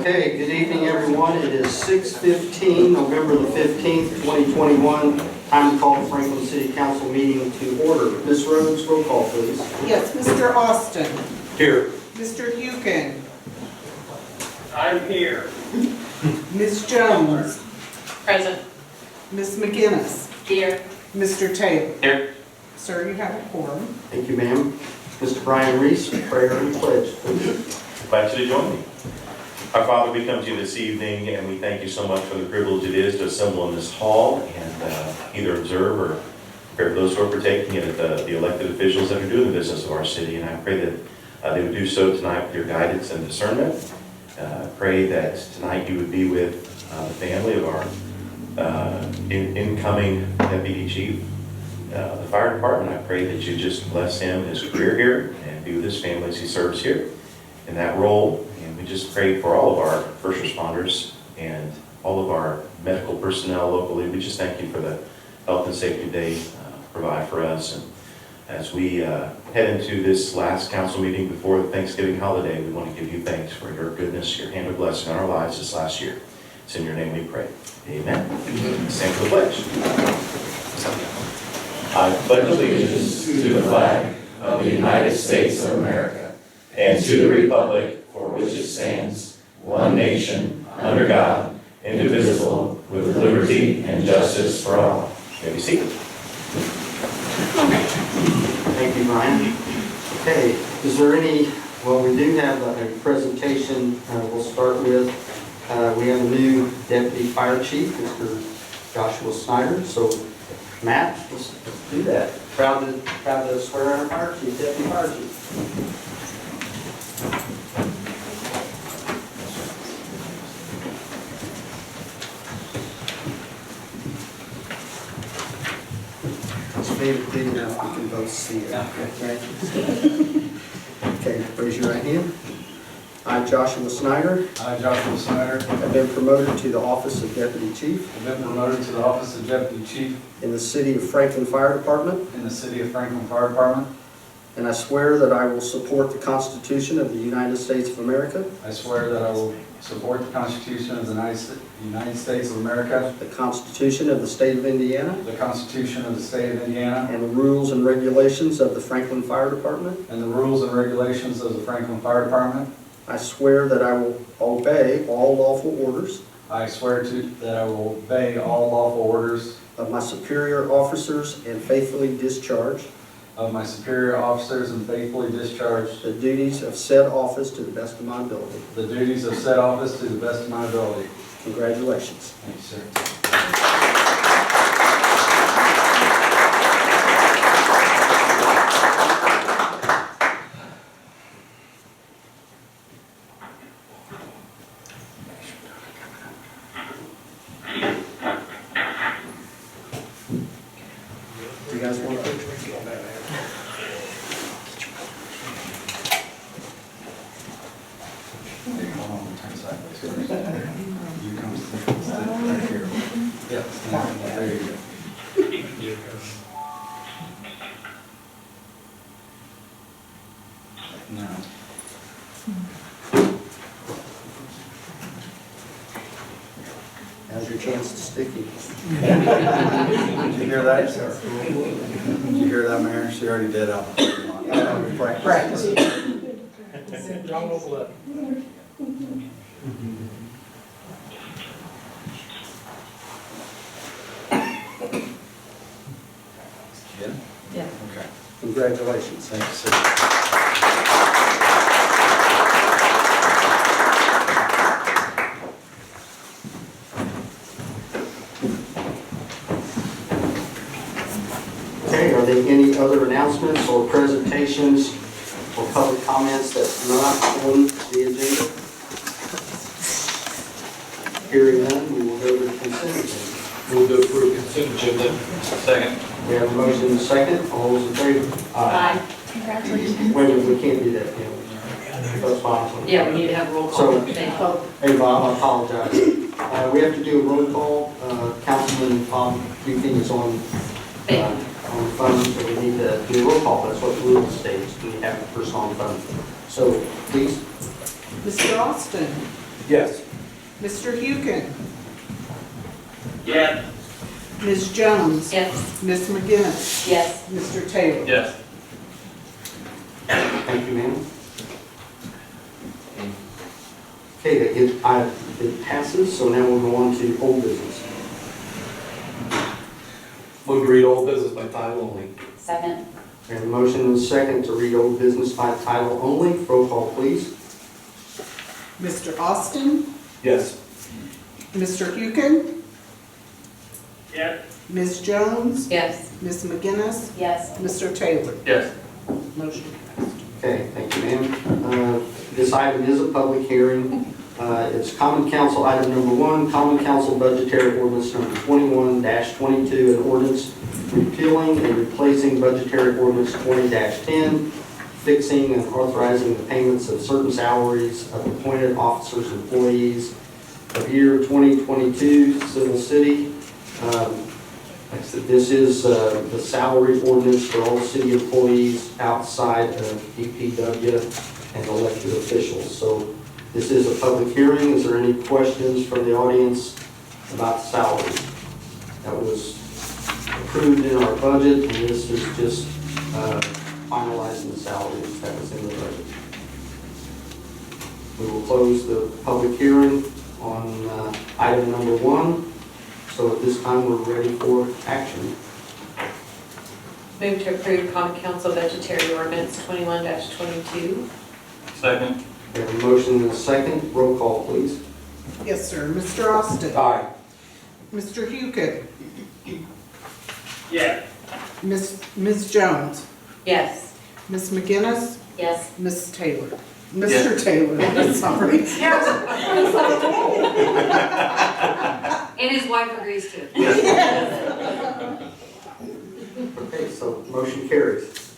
Okay, good evening, everyone. It is 6:15, November the 15th, 2021. Time to call the Franklin City Council meeting to order. Ms. Rhodes, roll call, please. Yes, Mr. Austin. Here. Mr. Hukin. I'm here. Ms. Jones. Present. Ms. McGinnis. Here. Mr. Taylor. Here. Sir, you have a quorum. Thank you, ma'am. Mr. Brian Reese, prayer and pledge, please. Invite you to join me. Our Father, we come to you this evening, and we thank you so much for the privilege it is to assemble in this hall and either observe or prepare for those who are partaking in it, the elected officials that are doing the business of our city. And I pray that they would do so tonight with your guidance and discernment. I pray that tonight you would be with the family of our incoming deputy chief, the fire department. I pray that you just bless him, his career here, and be with his family as he serves here in that role. And we just pray for all of our first responders and all of our medical personnel locally. We just thank you for the health and safety they provide for us. And as we head into this last council meeting before the Thanksgiving holiday, we want to give you thanks for your goodness, your hand of blessing on our lives this last year. It's in your name we pray. Amen. Stand for the pledge. I pledge allegiance to the flag of the United States of America and to the republic for which it stands, one nation, under God, indivisible, with liberty and justice for all. You may be seated. Thank you, Brian. Okay, is there any, well, we do have a presentation we'll start with. We have a new deputy fire chief, Mr. Joshua Snyder. So, Matt, let's do that. Proud to swear in our fire chief, deputy fire chief. Maybe big enough we can both see it. Okay, raise your right hand. I, Joshua Snyder, I, Joshua Snyder, have been promoted to the office of deputy chief have been promoted to the office of Deputy Chief in the city of Franklin Fire Department, in the City of Franklin Fire Department. and I swear that I will support the Constitution of the United States of America, I swear that I will support the Constitution of the United States of America, the Constitution of the state of Indiana, the Constitution of the State of Indiana, and the rules and regulations of the Franklin Fire Department. and the rules and regulations of the Franklin Fire Department. I swear that I will obey all lawful orders I swear that I will obey all lawful orders of my superior officers and faithfully discharge of my superior officers and faithfully discharge the duties of said office to the best of my ability. the duties of said office to the best of my ability. Congratulations. Thank you, sir. Do you guys want to? Turn sideways first. You come stand right here. Yep, stand right there. You go. Now. Now's your chance to stick it. Did you hear that? Did you hear that, Mayor? She already did out. Practice. Yeah? Yeah. Okay. Congratulations. Thank you, sir. Okay, are there any other announcements or presentations or public comments that's not on the agenda? Hearing none, we will go to the consent agenda. Move to approve consent agenda. Second. We have a motion and a second. All those in favor? Aye. Congratulations. Wait a minute, we can't do that, can we? That's possible. Yeah, we need to have a roll call. So- Thank you. Hey, Bob, I apologize. We have to do a roll call. Councilman Bob Buchanan is on the phone, so we need to do a roll call. That's what the rule states. We have the person on the phone. So, please. Mr. Austin. Yes. Mr. Hukin? Yes. Ms. Jones? Yes. Ms. McGinnis? Yes. Mr. Taylor? Yes. Thank you, ma'am. Okay, it passes, so now we'll go on to old business. Move to read old business by title only. Second. We have a motion and a second to read old business by title only. Roll call, please. Mr. Austin? Yes. Mr. Hukin? Yes. Ms. Jones? Yes. Ms. McGinnis? Yes. Mr. Taylor? Yes. Motion passed. Okay, thank you, ma'am. This item is a public hearing. It's Common Council item number 1, Common Council budgetary ordinance number 21-22, an ordinance repealing and replacing budgetary ordinance 20-10, fixing and authorizing the payments of certain salaries of appointed officers and employees of year 2022, Civil City. Like I said, this is the salary ordinance for all city employees outside of DPW and elected officials. So this is a public hearing. Is there any questions from the audience about the salary? That was approved in our budget, and this is just finalizing the salaries that was in the budget. We will close the public hearing on item number 1. So at this time, we're ready for action. Move to approve Common Council budgetary ordinance 21-22. Second. We have a motion and a second. Roll call, please. Yes, sir. Mr. Austin? Aye. Mr. Hukin? Yes. Ms. Jones? Yes. Ms. McGinnis? Yes. Ms. Taylor? Yes. Mr. Taylor, sorry. And his wife agrees too. Okay, so motion carries.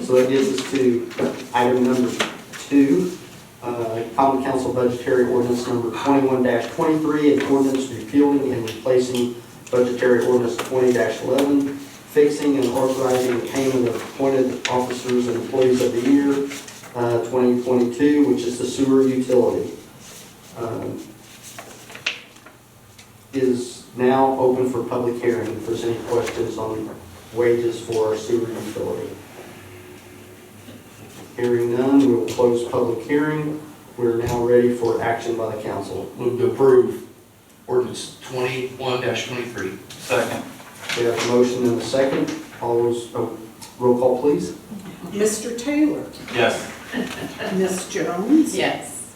So that gets us to item number 2, Common Council budgetary ordinance number 21-23, an ordinance repealing and replacing budgetary ordinance 20-11, fixing and authorizing the payment of appointed officers and employees of the year 2022, which is the sewer utility. Is now open for public hearing. If there's any questions on wages for our sewer utility. Hearing none, we will close public hearing. We're now ready for action by the council. Move to approve ordinance 21-23. Second. We have a motion and a second. All those, roll call, please. Mr. Taylor? Yes. Ms. Jones? Yes.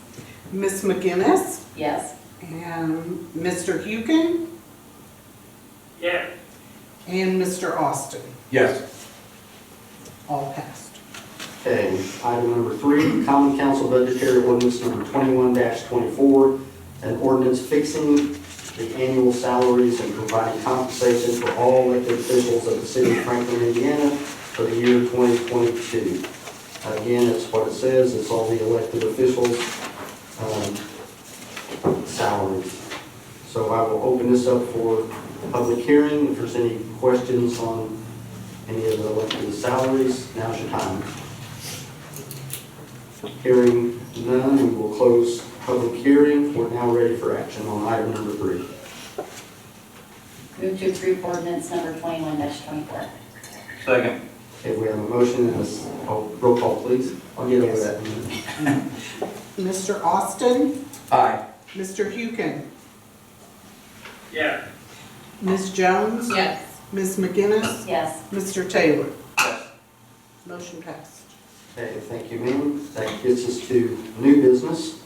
Ms. McGinnis? Yes. And Mr. Hukin? Yes. And Mr. Austin? Yes. All passed. Okay, item number 3, Common Council budgetary ordinance number 21-24, an ordinance fixing the annual salaries and providing compensation for all elected officials of the city of Franklin, Indiana for the year 2022. Again, it's what it says, it's all the elected officials' salaries. So I will open this up for public hearing. If there's any questions on any of the elected salaries, now's your time. Hearing none, we will close public hearing. We're now ready for action on item number 3. Move to approve ordinance number 21-24. Second. Okay, we have a motion and a roll call, please. I'll get over that in a minute. Mr. Austin? Aye. Mr. Hukin? Yes. Ms. Jones? Yes. Ms. McGinnis? Yes. Mr. Taylor? Yes. Motion passed. Okay, thank you, ma'am. That gets us to new business.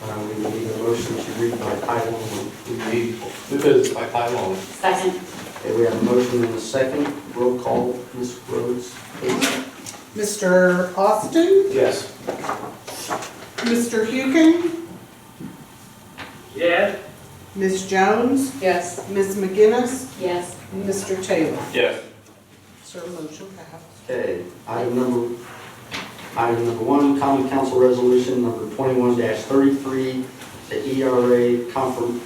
We will need a motion to read by title only. We need new business by title only. Second. Okay, we have a motion and a second. Roll call, Ms. Rhodes, please. Mr. Austin? Yes. Mr. Hukin? Yes. Ms. Jones? Yes. Ms. McGinnis? Yes. And Mr. Taylor? Yes. Sir, motion passed. Okay, item number 1, Common Council Resolution number 21-33, the ERA confirmation.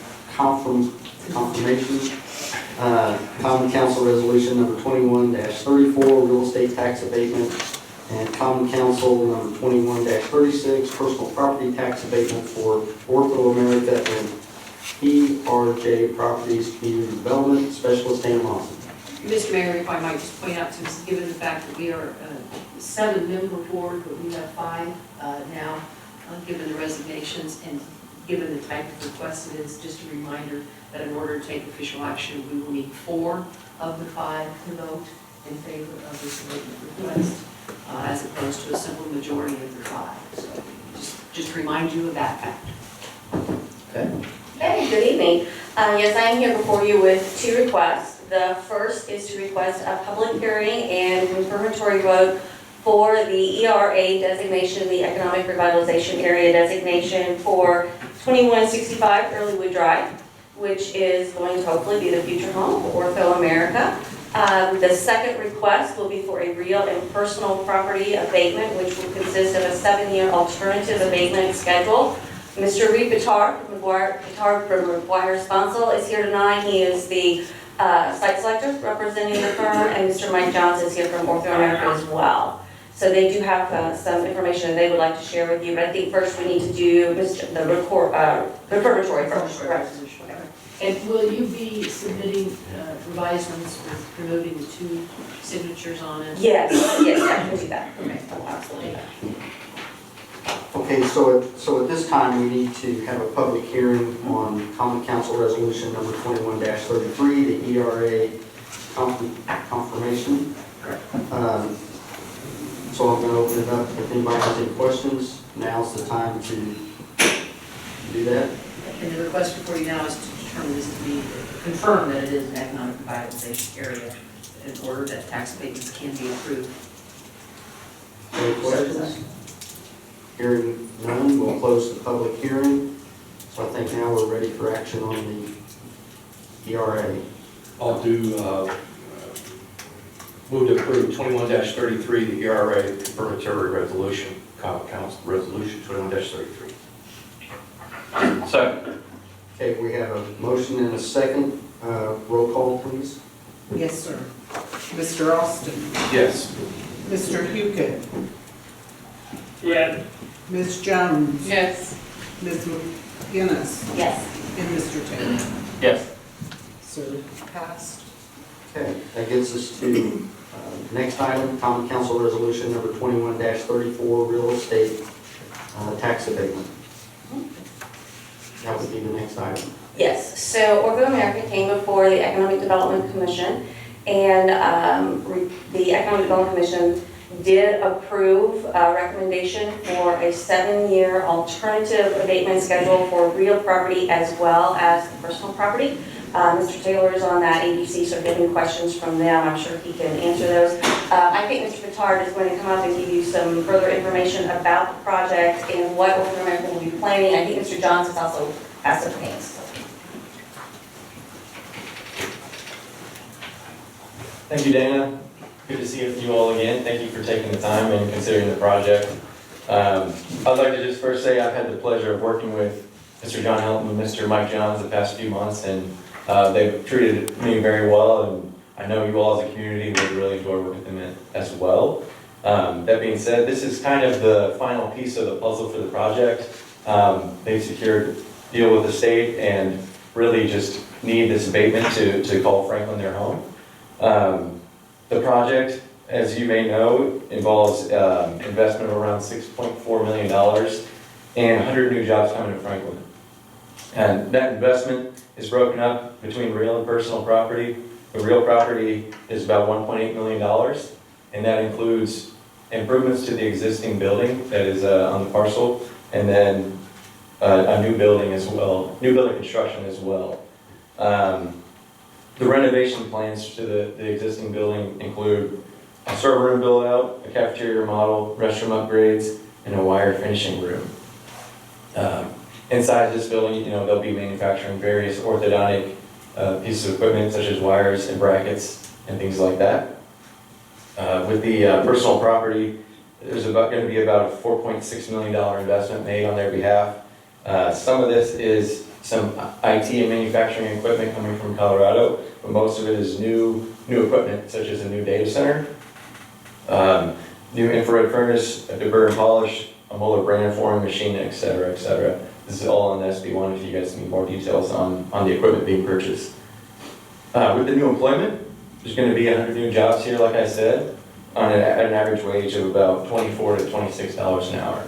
Common Council Resolution number 21-34, real estate tax abatement And Common Council number 21-36, personal property tax abatement for Ortho America and PRJ Properties Community Development Specialist Dan Lawson. Mr. Mayor, if I might just point out, since given the fact that we are a 7-member board, but we have 5 now, given the resignations and given the type of request it is, just a reminder that in order to take official action, we will need 4 of the 5 to vote in favor of this abatement request, as opposed to a simple majority of the 5. So just to remind you of that fact. Okay, good evening. Yes, I am here before you with 2 requests. The first is to request a public hearing and confirmatory vote for the ERA designation, the Economic Revitalization Area designation for 2165 Earlywood Drive, which is going to hopefully be the future home for Ortho America. The second request will be for a real and personal property abatement, which will consist of a 7-year alternative abatement schedule. Mr. Reed Pittard from McGuire Sponsel is here tonight. He is the site selector representing the firm, and Mr. Mike Johnson is here from Ortho America as well. So they do have some information that they would like to share with you, but I think first we need to do the confirmatory first. Correct. And will you be submitting revised ones with removing the 2 signatures on it? Yes, I can do that. Okay. Oh, absolutely. Okay, so at this time, we need to have a public hearing on Common Council Resolution number 21-33, the ERA confirmation. So I'm going to open it up. If anybody has any questions, now's the time to do that. And the request before you now is to determine this to be, confirm that it is an economic revitalization area in order that tax abatements can be approved. Any questions? Hearing none, we'll close the public hearing. So I think now we're ready for action on the ERA. I'll do, move to approve 21-33, the ERA confirmatory resolution, Common Council Resolution 21-33. Second. Okay, we have a motion and a second. Roll call, please. Yes, sir. Mr. Austin, Yes. Mr. Hukin, Yes. Ms. Jones, Yes. Ms. McGinnis, Yes. and Mr. Taylor. Yes. So passed. Okay, that gets us to next item, Common Council Resolution number 21-34, real estate tax abatement. That would be the next item. Yes, so Ortho America came before the Economic Development Commission, and the Economic Development Commission did approve a recommendation for a 7-year alternative abatement schedule for real property as well as the personal property. Mr. Taylor is on that ABC, so if you have any questions from them, I'm sure he can answer those. I think Mr. Pittard is going to come up and give you some further information about the project and what Ortho America will be planning. I think Mr. Johnson also has some things. Thank you, Dana. Good to see you all again. Thank you for taking the time and considering the project. I'd like to just first say I've had the pleasure of working with Mr. John Helton and Mr. Mike Johns the past few months, and they've treated me very well, and I know you all as a community would really enjoy working with them as well. That being said, this is kind of the final piece of the puzzle for the project. They've secured a deal with the state and really just need this abatement to call Franklin their home. The project, as you may know, involves investment of around $6.4 million and 100 new jobs coming to Franklin. And that investment is broken up between real and personal property. The real property is about $1.8 million, and that includes improvements to the existing building that is on the parcel, and then a new building as well, new building construction as well. The renovation plans to the existing building include a server room build out, a cafeteria remodel, restroom upgrades, and a wire finishing room. Inside this building, they'll be manufacturing various orthodontic pieces of equipment such as wires and brackets and things like that. With the personal property, there's going to be about a $4.6 million investment made on their behalf. Some of this is some IT and manufacturing equipment coming from Colorado, but most of it is new equipment, such as a new data center. new infrared furnace, a deburr polish, a Mueller brand forming machine, et cetera, et cetera. This is all on the SB1 if you guys need more details on the equipment being purchased. With the new employment, there's going to be 100 new jobs here, like I said, at an average wage of about $24 to $26 an hour.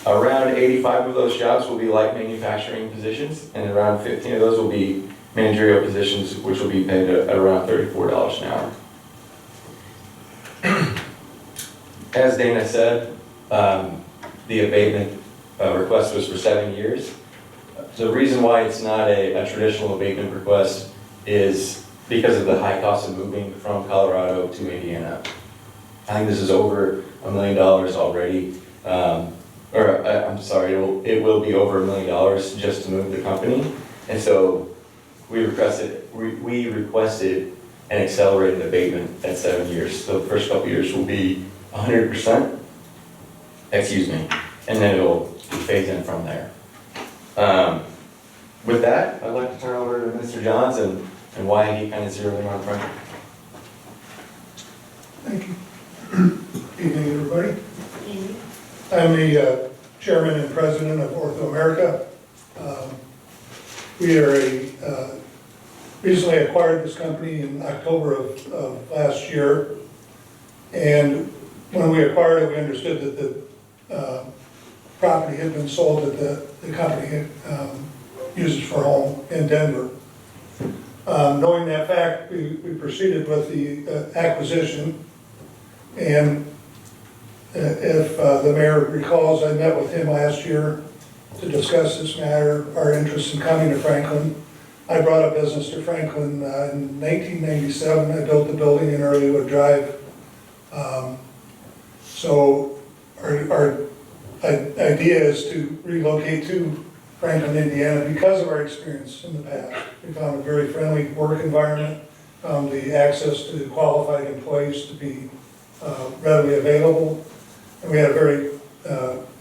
Around 85 of those jobs will be light manufacturing positions, and around 15 of those will be managerial positions, which will be paid at around $34 an hour. As Dana said, the abatement request was for 7 years. The reason why it's not a traditional abatement request is because of the high cost of moving from Colorado to Indiana. I think this is over $1 million already. I'm sorry, it will be over $1 million just to move the company. And so we requested an accelerated abatement at 7 years. So the first couple years will be 100%, and then it'll phase in from there. With that, I'd like to turn over to Mr. Johns and why he kind of zeroed in on Franklin. Thank you. Evening, everybody. I'm the chairman and president of Ortho America. We are recently acquired this company in October of last year. And when we acquired it, we understood that the property had been sold that the company had uses for home in Denver. Knowing that fact, we proceeded with the acquisition. And if the mayor recalls, I met with him last year to discuss this matter, our interest in coming to Franklin. I brought a business to Franklin in 1997. I built the building in Earlywood Drive. So our idea is to relocate to Franklin, Indiana because of our experience in the past. We found a very friendly work environment, found the access to qualified employees to be readily available, and we had a very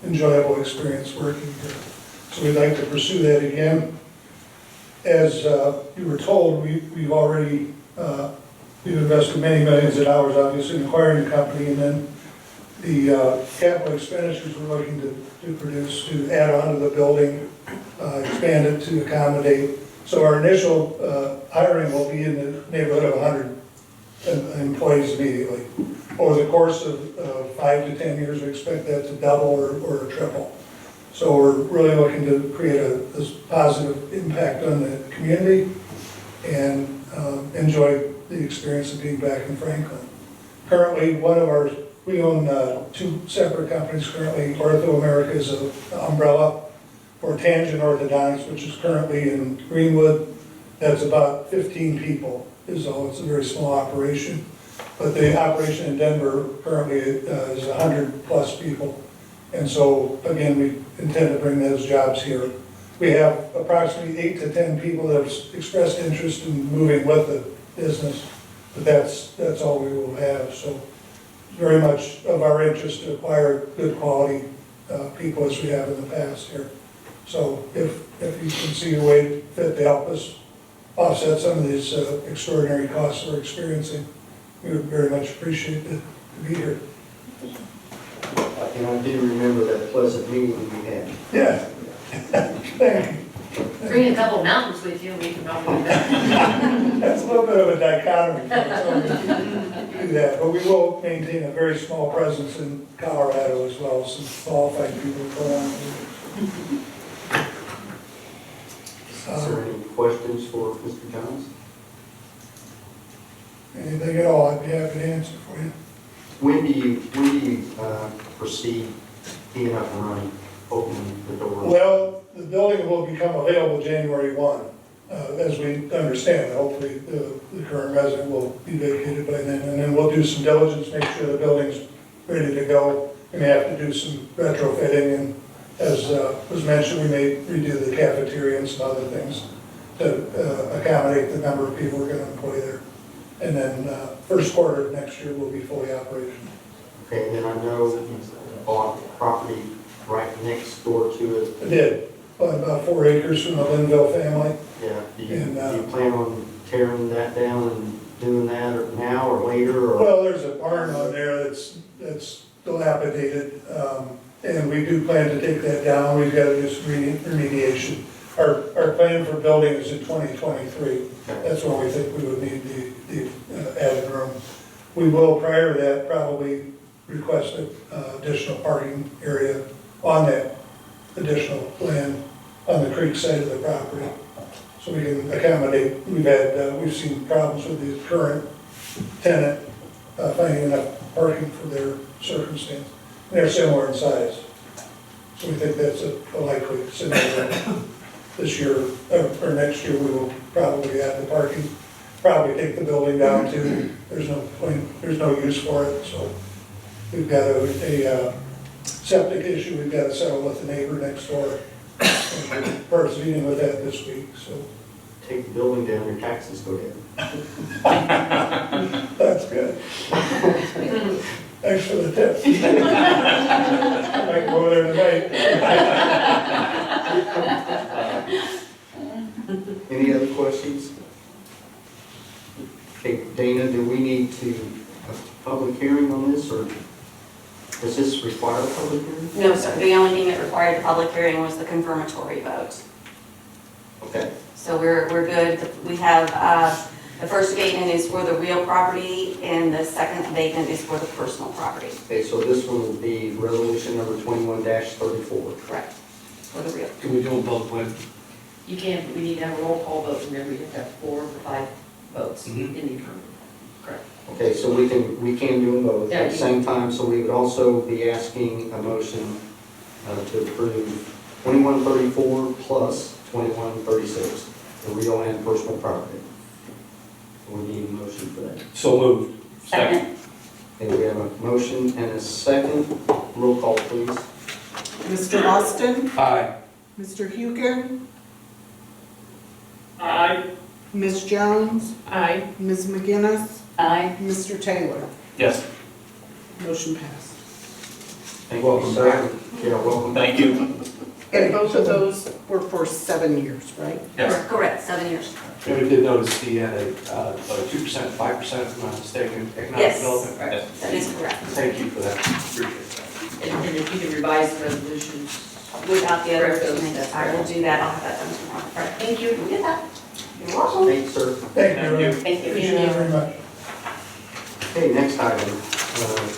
enjoyable experience working here. So we'd like to pursue that again. As you were told, we've already we've invested many millions of dollars, obviously, in acquiring the company, and then the capital expenditures we're looking to produce to add on to the building, expand it to accommodate. So our initial hiring will be in the neighborhood of 100 employees immediately. Over the course of 5 to 10 years, we expect that to double or triple. So we're really looking to create this positive impact on the community and enjoy the experience of being back in Franklin. Currently, we own 2 separate companies currently. Ortho America is an umbrella for Tangent Orthodontics, which is currently in Greenwood. That's about 15 people, it's a very small operation. But the operation in Denver currently is 100 plus people. And so, again, we intend to bring those jobs here. We have approximately 8 to 10 people that have expressed interest in moving with the business, but that's all we will have. So very much of our interest to acquire good quality people as we have in the past here. So if you can see a way fit to help us offset some of these extraordinary costs we're experiencing, we would very much appreciate to be here. And I do remember that pleasant meeting we had. Yeah. Thank you. Bring a couple mountains with you, and we can probably do that. That's a little bit of a dichotomy, so we do that. But we will maintain a very small presence in Colorado as well, some qualified people go on. Is there any questions for Mr. Johns? Anything at all, I'd be happy to answer for you. When do you foresee being up and running, opening the doors? Well, the building will become available January 1, as we understand. Hopefully, the current resident will be vacated by then, and then we'll do some diligence, make sure the building's ready to go. We may have to do some retrofitting, and as was mentioned, we may redo the cafeteria and some other things to accommodate the number of people we're going to employ there. And then first quarter of next year, we'll be fully operational. Okay, and then I know you bought property right next door to it. I did, about 4 acres from the Linville family. Yeah, do you And, plan on tearing that down and doing that or now or later or? Well, there's a barn on there that's dilapidated, and we do plan to take that down. We've got to do some remediation. Our plan for building is in 2023. That's when we think we would need the added room. We will, prior to that, probably request an additional parking area on that additional land on the creek side of the property. So we can accommodate, we've seen problems with the current tenant finding enough parking for their circumstance. And they're similar in size. So we think that's a likely scenario. This year, or next year, we will probably add the parking, probably take the building down too. There's no point, there's no use for it, so we've got a septic issue we've got to settle with the neighbor next door. And we're proceeding with that this week, so. Take the building down, your taxes go down. That's good. Thanks for the tip. I might go there tonight. Any other questions? Okay, Dana, do we need a public hearing on this, or does this require a public hearing? No, sir, the only thing that required a public hearing was the confirmatory vote. Okay, So we're good. We have, the first abatement is for the real property, and the second abatement is for the personal property. okay, so this one will be resolution number 21-34. Correct. For the real. Can we do them both ways? You can, but we need to have a roll call vote, and then we have to have 4 or 5 votes in Mhm. the affirmative. Correct. Okay, so we can do them both at the same time, so we would also be asking a motion to approve 2134 plus 2136, the real and personal property. We need a motion for that. So moved. Second. Okay, we have a motion and a second. Roll call, please. Mr. Austin, Aye. Mr. Hugen, Aye. Ms. Jones, Aye. Ms. McGinnis, Aye. Mr. Taylor. Yes. Motion passed. Thank Welcome you, sir. back. Yeah, welcome. Thank you. And both of those were for 7 years, right? Yes. Correct, 7 years. And we did notice the 2%, 5%, if I'm not mistaken, economic Yes. development. Yes. That is correct. Thank you for that. Appreciate that. And if you can revise the resolution. Without the other Correct those, things, that's I will correct. do that. I'll have that done tomorrow. All right, thank you. We'll get that. You're welcome. Thank you, sir. Thank you. Ray. Thank you. Appreciate it very much. Okay, next item.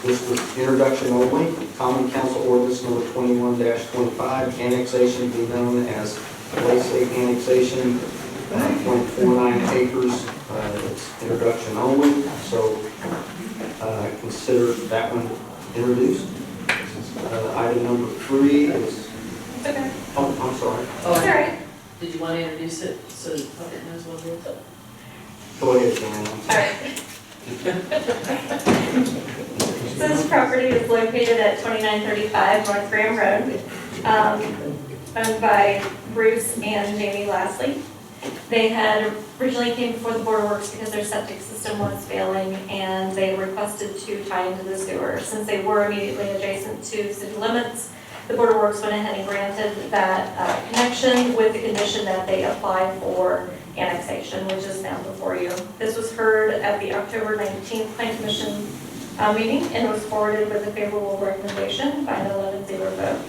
This was introduction only. Common Council Ordinance number 21-25, annexation to be known as Lacey annexation, 0.49 acres. It's introduction only, so consider that one introduced. Item number 3 is, It's okay. oh, I'm sorry. Oh, All right. did you want to introduce it so the public knows what it is? Go ahead, Joanna. All right. So this property is located at 2935 North Graham Road, owned by Bruce and Jamie Lastly. They had originally came before the Board of Works because their septic system was failing, and they requested to tie into the sewer. Since they were immediately adjacent to city limits, the Board of Works went ahead and granted that connection with the condition that they apply for annexation, which is now before you. This was heard at the October 19th Plan Commission meeting and was forwarded with a favorable recommendation by an 11-0 vote.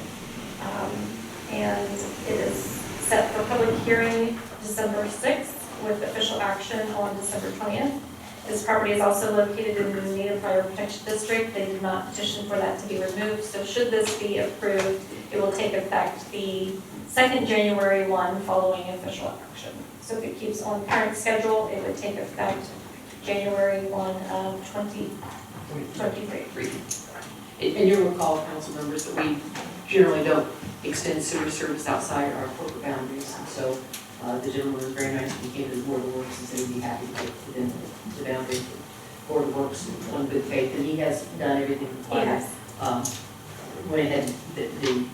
And it is set for public hearing December 6th with official action on December 20th. This property is also located in the Native Fire Protection District. They did not petition for that to be removed, so should this be approved, it will take effect the second January 1 following official action. So if it keeps on current schedule, it would take effect January 1 of 2023. And you'll recall, council members, that we generally don't extend sewer service outside our corporate boundaries. And so the gentleman was very nice when he came to the Board of Works and said he'd be happy to take it within the boundary. Board of Works on good faith, and he has done everything required. Yes. Went ahead,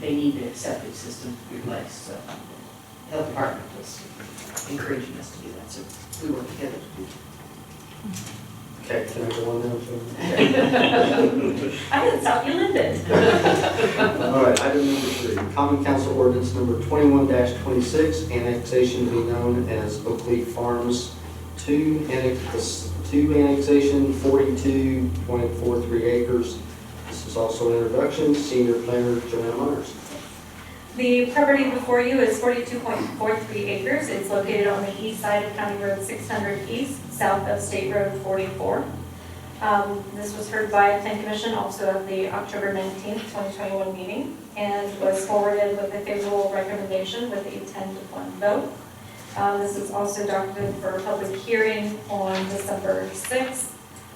they need the septic system replaced, so the health department was encouraging us to do that, so we work together to do that. Okay, can I go on now, Joanna? I didn't stop you, Lyndon. All right, item number 3, Common Council Ordinance number 21-26, annexation to be known as Oak Leaf Farms two annexation, 42.43 acres. This is also an introduction. Senior Planner Joanna Myers. The property before you is 42.43 acres. It's located on the east side of County Road 600 East, south of State Road 44. This was heard by Plan Commission also at the October 19th, 2021 meeting, and was forwarded with a favorable recommendation with a 10-to-1 vote. This is also docketed for a public hearing on December 6th.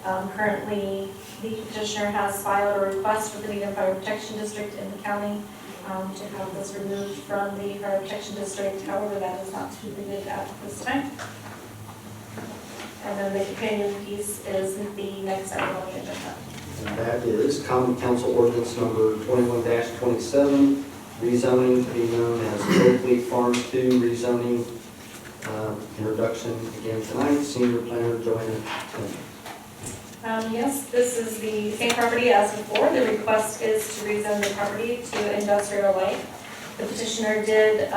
Currently, the petitioner has filed a request with the Needham Fire Protection District in the county to have this removed from the Fire Protection District. However, that is not completed at this time. And then the companion piece is the next item on the agenda. And that is Common Council Ordinance number 21-27, rezoning to be known as Oakley Farm 2 rezoning. Introduction again tonight. Senior Planner Joanna. Yes, this is the same property as before. The request is to rezone the property to industrial light. The petitioner did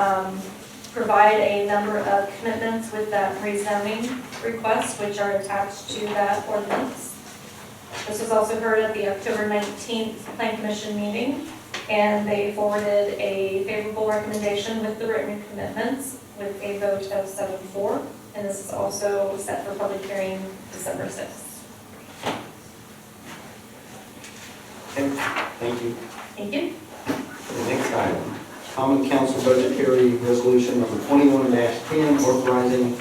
provide a number of commitments with that rezoning request, which are attached to that ordinance. This was also heard at the October 19th Plan Commission meeting, and they forwarded a favorable recommendation with the written commitments with a vote of 7-4, and this is also set for public hearing December 6th. Okay, thank you. Thank you. The next item, Common Council Budgetary Resolution number 21-10, authorizing a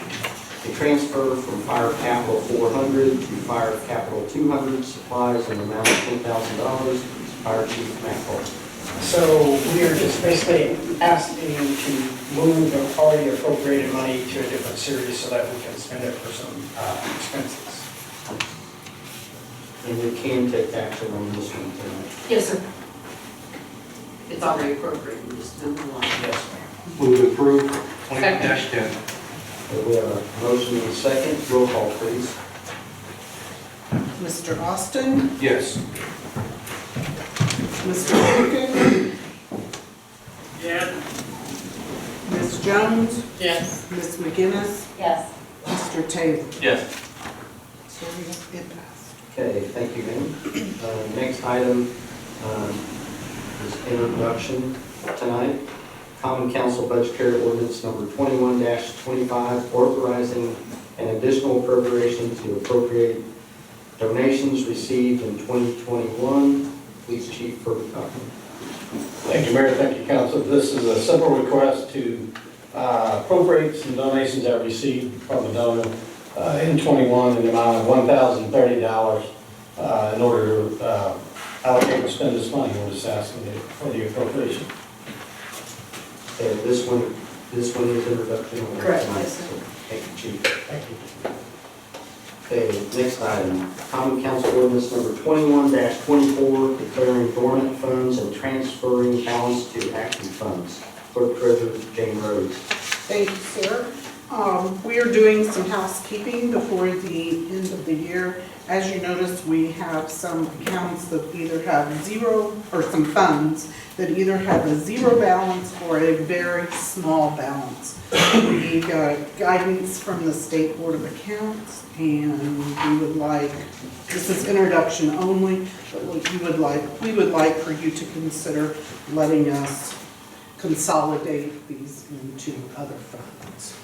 transfer from Fire Capital 400 to Fire Capital 200, supplies in the amount of $10,000. Fire Chief Matt Cole. So we are just basically asking to move the already appropriated money to a different series so that we can spend it for some expenses. And you can take action on this one tonight. Yes, sir. It's already appropriate, we just move along. Yes, ma'am. Move to approve. 20-10. We have a motion and a second. Roll call, please. Mr. Austin, Yes. Mr. Lincoln, Yes. Ms. Jones, Yes. Ms. McGinnis, Yes. Mr. Taylor. Yes. So it passed. Okay, thank you, ma'am. Next item is introduction tonight. Common Council Budgetary Ordinance number 21-25, authorizing an additional appropriation to appropriate donations received in 2021. Police Chief Kirby Cochran. Thank you, Mayor. Thank you, Council. This is a simple request to appropriate some donations that received from the donor in 21 in the amount of $1,030 in order to allocate and spend this money. We're just asking for the appropriation. Okay, this one is introduction. only Correct. tonight, so Thank you, Chief. Thank you. Okay, next item, Common Council Ordinance number 21-24, declaring dormant funds and transferring balance to active funds. Clerk Treasurer Jane Rhodes. Thank you, sir. We are doing some housekeeping before the end of the year. As you notice, we have some accounts that either have zero, or some funds that either have a zero balance or a very small balance. We got guidance from the State Board of Accounts, and we would like, this is introduction only, but we would like for you to consider letting us consolidate these into other funds.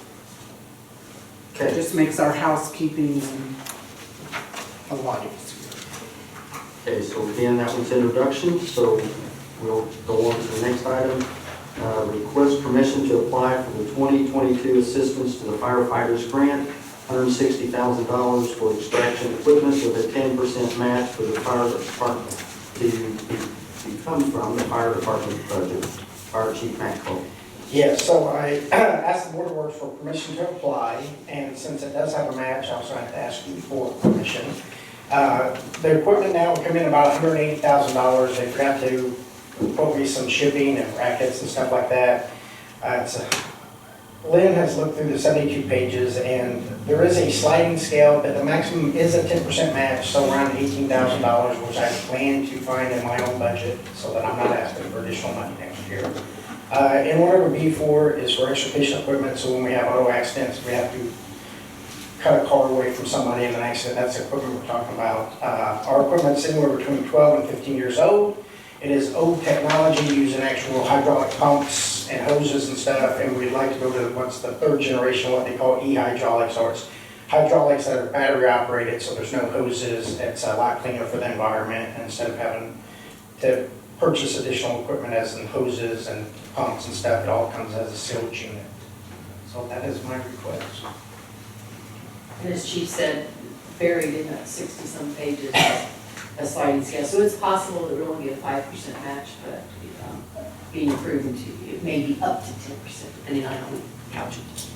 It Okay, just makes our housekeeping a lot easier. okay, so again, that was introduction, so we'll go on to the next item. Request permission to apply for the 2022 Assistance to the Firefighters Grant, $160,000 for extraction equipment with a 10% match for the fire department to come from the fire department budget. Fire Chief Matt Cole. Yes, so I asked the Board of Works for permission to apply, and since it does have a match, I also have to ask you for permission. The equipment now will come in about $180,000. They forgot to quote me some shipping and brackets and stuff like that. Lynn has looked through the 72 pages, and there is a sliding scale, but the maximum is a 10% match, so around $18,000, which I plan to find in my own budget so that I'm not asking for additional money next year. And what it would be for is for extrication equipment, so when we have auto accidents, we have to cut a car away from somebody in an accident. That's the equipment we're talking about. Our equipment's anywhere between 12 and 15 years old. It is old technology using actual hydraulic pumps and hoses and stuff, and we'd like to go to what's the third generation, what they call e-hydraulics, or it's hydraulics that are battery operated, so there's no hoses. It's a lot cleaner for the environment, and instead of having to purchase additional equipment as in hoses and pumps and stuff, it all comes as a sealed unit. So that is my request. And as Chief said, buried in that 60-some pages, a sliding scale. So it's possible that we'll only get a 5% match, but being proven to, it may be up to 10%, depending on how we couch it.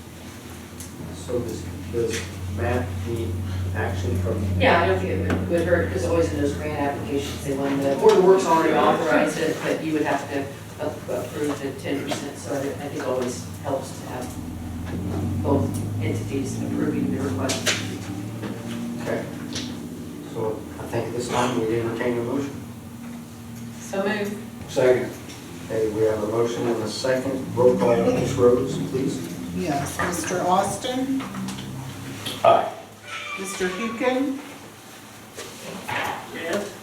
So does Matt need action from? Yeah, I don't think it would hurt, because always in those grant applications, they want the Board of Works already authorized it, but you would have to approve the 10%. So I think it always helps to have both entities approving the request. Okay. So I think at this time we entertain a motion. So moved. Second. Okay, we have a motion and a second. Roll call, Ms. Rhodes, please. Yes, Mr. Austin? Aye. Mr. Hukin? Yes.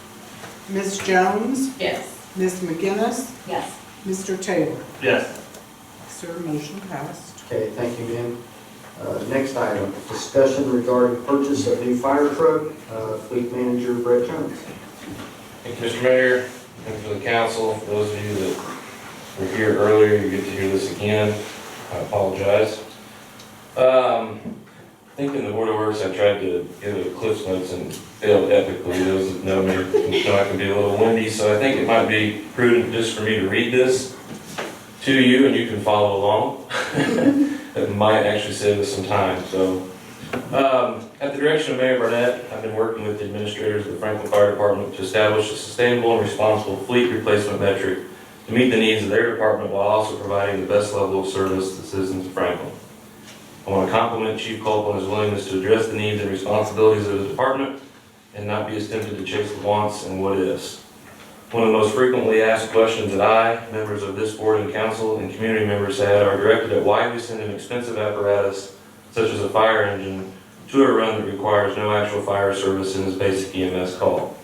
Ms. Jones? Yes. Ms. McGinnis? Yes. Mr. Taylor? Yes. Sir, motion passed. Okay, thank you, ma'am. Next item, discussion regarding purchase of new fire truck, Fleet Manager Brett Jones. Thank you, Mr. Mayor, thank you to the council. For those of you that were here earlier, you get to hear this again. I apologize. I think in the Board of Works, I tried to give it a Cliff's Notes and failed epically. Those that know me know I can be a little windy, so I think it might be prudent just for me to read this to you, and you can follow along. It might actually save us some time. So, at the direction of Mayor Barnett, I've been working with the administrators of the Franklin Fire Department to establish a sustainable and responsible fleet replacement metric to meet the needs of their department while also providing the best level of service to the citizens of Franklin. I want to compliment Chief Culp on his willingness to address the needs and responsibilities of the department and not be as tempted to chase the wants and what ifs. One of the most frequently asked questions that I, members of this board and council, and community members had are directed at why we send an expensive apparatus, such as a fire engine, to a run that requires no actual fire service in his basic EMS call.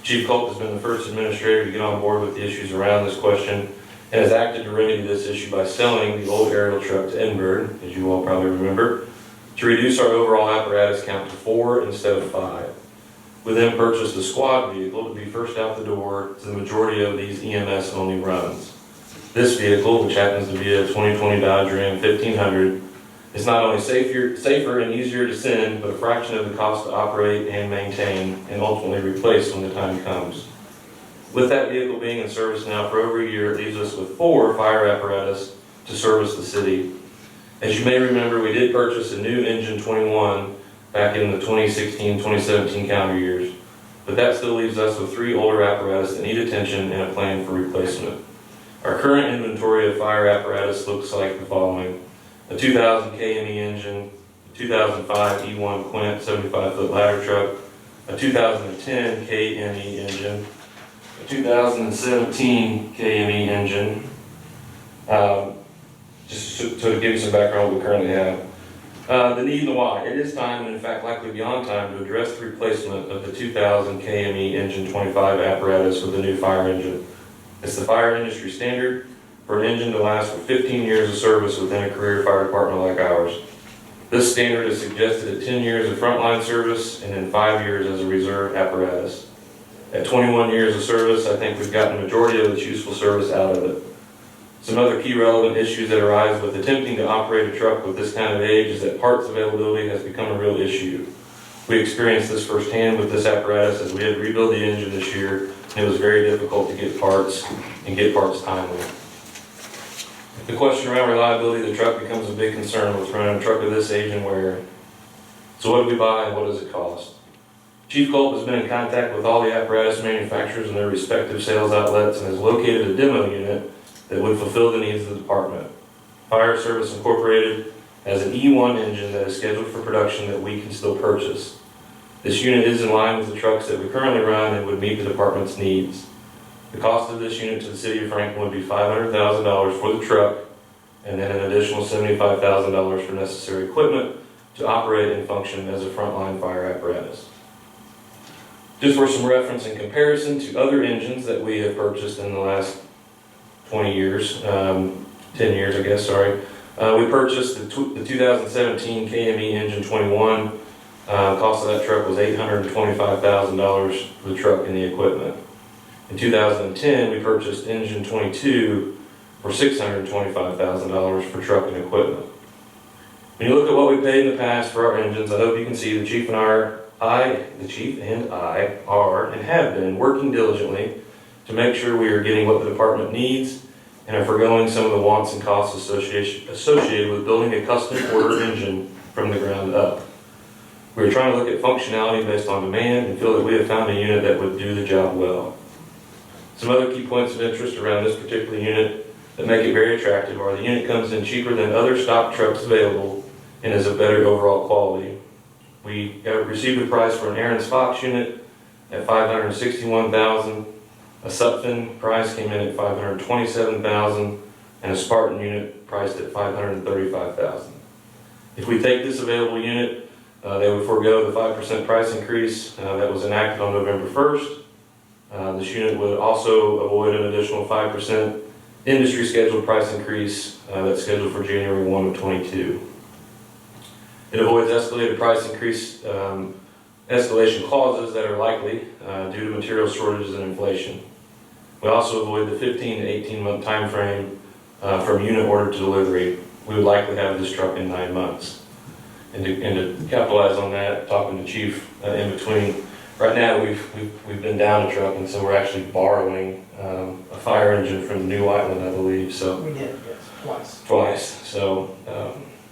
Chief Culp has been the first administrator to get on board with the issues around this question and has acted to remedy this issue by selling the old aerial truck to Enberg, as you all probably remember, to reduce our overall apparatus count to 4 instead of 5. We then purchased a squad vehicle to be first out the door to the majority of these EMS-only runs. This vehicle, which happens to be a 2020 Dodge Ram 1500, is not only safer and easier to send, but a fraction of the cost to operate and maintain, and ultimately replace when the time comes. With that vehicle being in service now for over a year, it leaves us with 4 fire apparatus to service the city. As you may remember, we did purchase a new engine 21 back in the 2016-2017 calendar years, but that still leaves us with 3 older apparatus that need attention and a plan for replacement. Our current inventory of fire apparatus looks like the following: a 2000 KME engine, a 2005 E1 Quint 75-foot ladder truck, a 2010 KME engine, a 2017 KME engine. Just to give you some background on what we currently have. The need and the why. It is time, and in fact likely beyond time, to address the replacement of the 2000 KME engine 25 apparatus with a new fire engine. It's the fire industry standard for an engine to last for 15 years of service within a career fire department like ours. This standard is suggested at 10 years of frontline service and then 5 years as a reserve apparatus. At 21 years of service, I think we've gotten the majority of its useful service out of it. Some other key relevant issues that arise with attempting to operate a truck with this kind of age is that parts availability has become a real issue. We experienced this firsthand with this apparatus as we had to rebuild the engine this year, and it was very difficult to get parts and get parts timely. The question around reliability of the truck becomes a big concern with running a truck of this age and wear. So what do we buy and what does it cost? Chief Culp has been in contact with all the apparatus manufacturers and their respective sales outlets and has located a demo unit that would fulfill the needs of the department. Fire Service Incorporated has an E1 engine that is scheduled for production that we can still purchase. This unit is in line with the trucks that we currently run and would meet the department's needs. The cost of this unit to the city of Franklin would be $500,000 for the truck, and then an additional $75,000 for necessary equipment, to operate and function as a frontline fire apparatus. Just for some reference and comparison to other engines that we have purchased in the last 20 years, 10 years, I guess, sorry. We purchased the 2017 KME Engine 21. Cost of that truck was $825,000 for the truck and the equipment. In 2010, we purchased Engine 22 for $625,000 for truck and equipment. When you look at what we paid in the past for our engines, I hope you can see the Chief and I are and have been working diligently to make sure we are getting what the department needs and are foregoing some of the wants and costs associated with building a custom order engine from the ground up. We are trying to look at functionality based on demand and feel that we have found a unit that would do the job well. Some other key points of interest around this particular unit that make it very attractive are the unit comes in cheaper than other stock trucks available and is of better overall quality. We received a price for an Aaron's Fox unit at $561,000. A Sutphen price came in at $527,000, and a Spartan unit priced at $535,000. If we take this available unit, they would forego the 5% price increase that was enacted on November 1st. This unit would also avoid an additional 5% industry scheduled price increase that's scheduled for January 1 of 22. It avoids escalated price increase escalation clauses that are likely due to material shortages and inflation. We also avoid the 15 to 18 month time frame from unit order to delivery. We would likely have this truck in 9 months. And to capitalize on that, talking to Chief in between, right now we've been down a truck, and so we're actually borrowing a fire engine from New Whiteland, I believe. So We did, yes, twice. Twice. So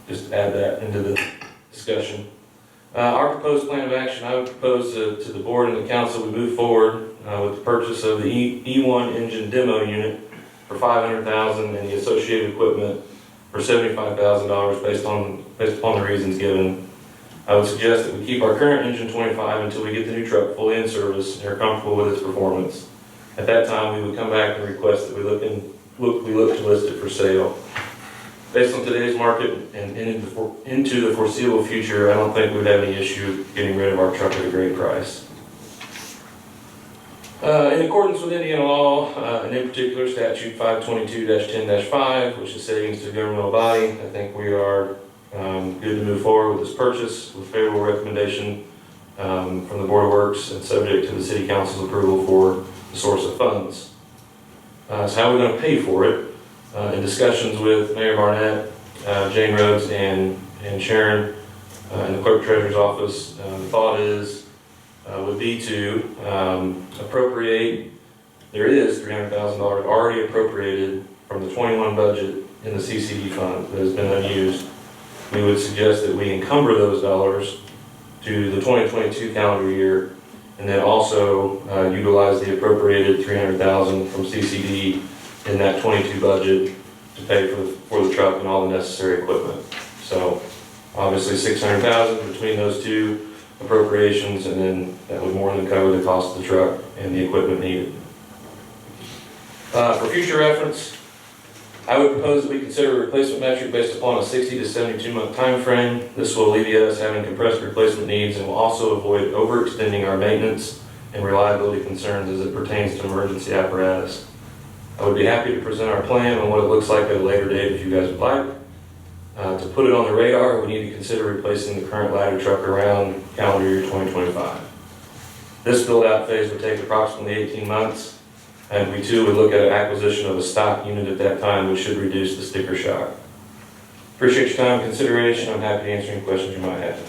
just add that into the discussion. Our proposed plan of action, I would propose to the board and the council we move forward with the purchase of the E1 engine demo unit for $500,000 and the associated equipment for $75,000 based upon the reasons given. I would suggest that we keep our current engine 25 until we get the new truck fully in service and are comfortable with its performance. At that time, we would come back and request that we look to list it for sale. Based on today's market and into the foreseeable future, I don't think we'd have any issue getting rid of our truck at a great price. In accordance with Indiana law, and in particular statute 522-10-5, which is savings to a governmental body, I think we are good to move forward with this purchase with favorable recommendation from the Board of Works and subject to the City Council's approval for the source of funds. So how are we going to pay for it? In discussions with Mayor Barnett, Jane Rhodes, and Sharon in the Clerk Treasurer's office, the thought would be to appropriate. There is $300,000 already appropriated from the 21 budget in the CCD fund that has been unused. We would suggest that we encumber those dollars to the 2022 calendar year, and then also utilize the appropriated $300,000 from CCD in that 22 budget to pay for the truck and all the necessary equipment. So obviously $600,000 between those two appropriations, and then that would more than cover the cost of the truck and the equipment needed. For future reference, I would propose that we consider a replacement metric based upon a 60 to 72 month time frame. This will alleviate us having compressed replacement needs and will also avoid overextending our maintenance and reliability concerns as it pertains to emergency apparatus. I would be happy to present our plan on what it looks like at a later date if you guys would like. To put it on the radar, we need to consider replacing the current ladder truck around calendar year 2025. This build-out phase would take approximately 18 months, and we too would look at an acquisition of a stock unit at that time, which should reduce the sticker shock. Appreciate your time and consideration. I'm happy to answer any questions you might have.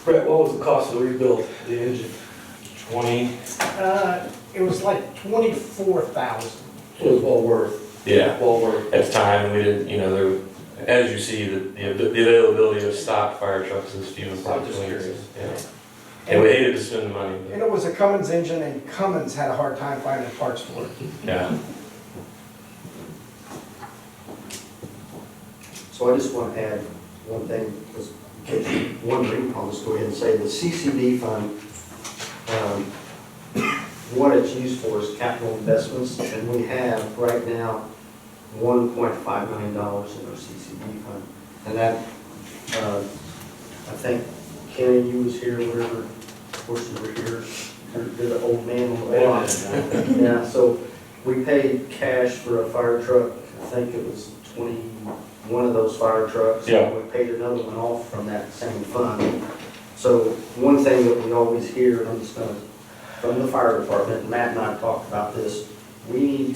Brett, what was the cost to rebuild the engine? 20? It was like 24,000. It was well worth. Yeah. Well worth. At the time, and we didn't, as you see, the availability of stock fire trucks is few and far between. Yeah. And we hated to spend the money. And it was a Cummins engine, and Cummins had a hard time finding parts for it. Yeah. So I just want to add one thing, because in case you're wondering, I'll just go ahead and say the CCD fund, what it's used for is capital investments, and we have right now $1.5 million in our CCD fund. And that, I think Kenny, you was here, whatever, of course you were here, you're the old man on the block. Yeah, so we paid cash for a fire truck, I think it was 21 of those fire trucks. Yeah. We paid another one off from that same fund. So one thing that we always hear, and I'm just gonna, from the fire department, and Matt and I talked about this, we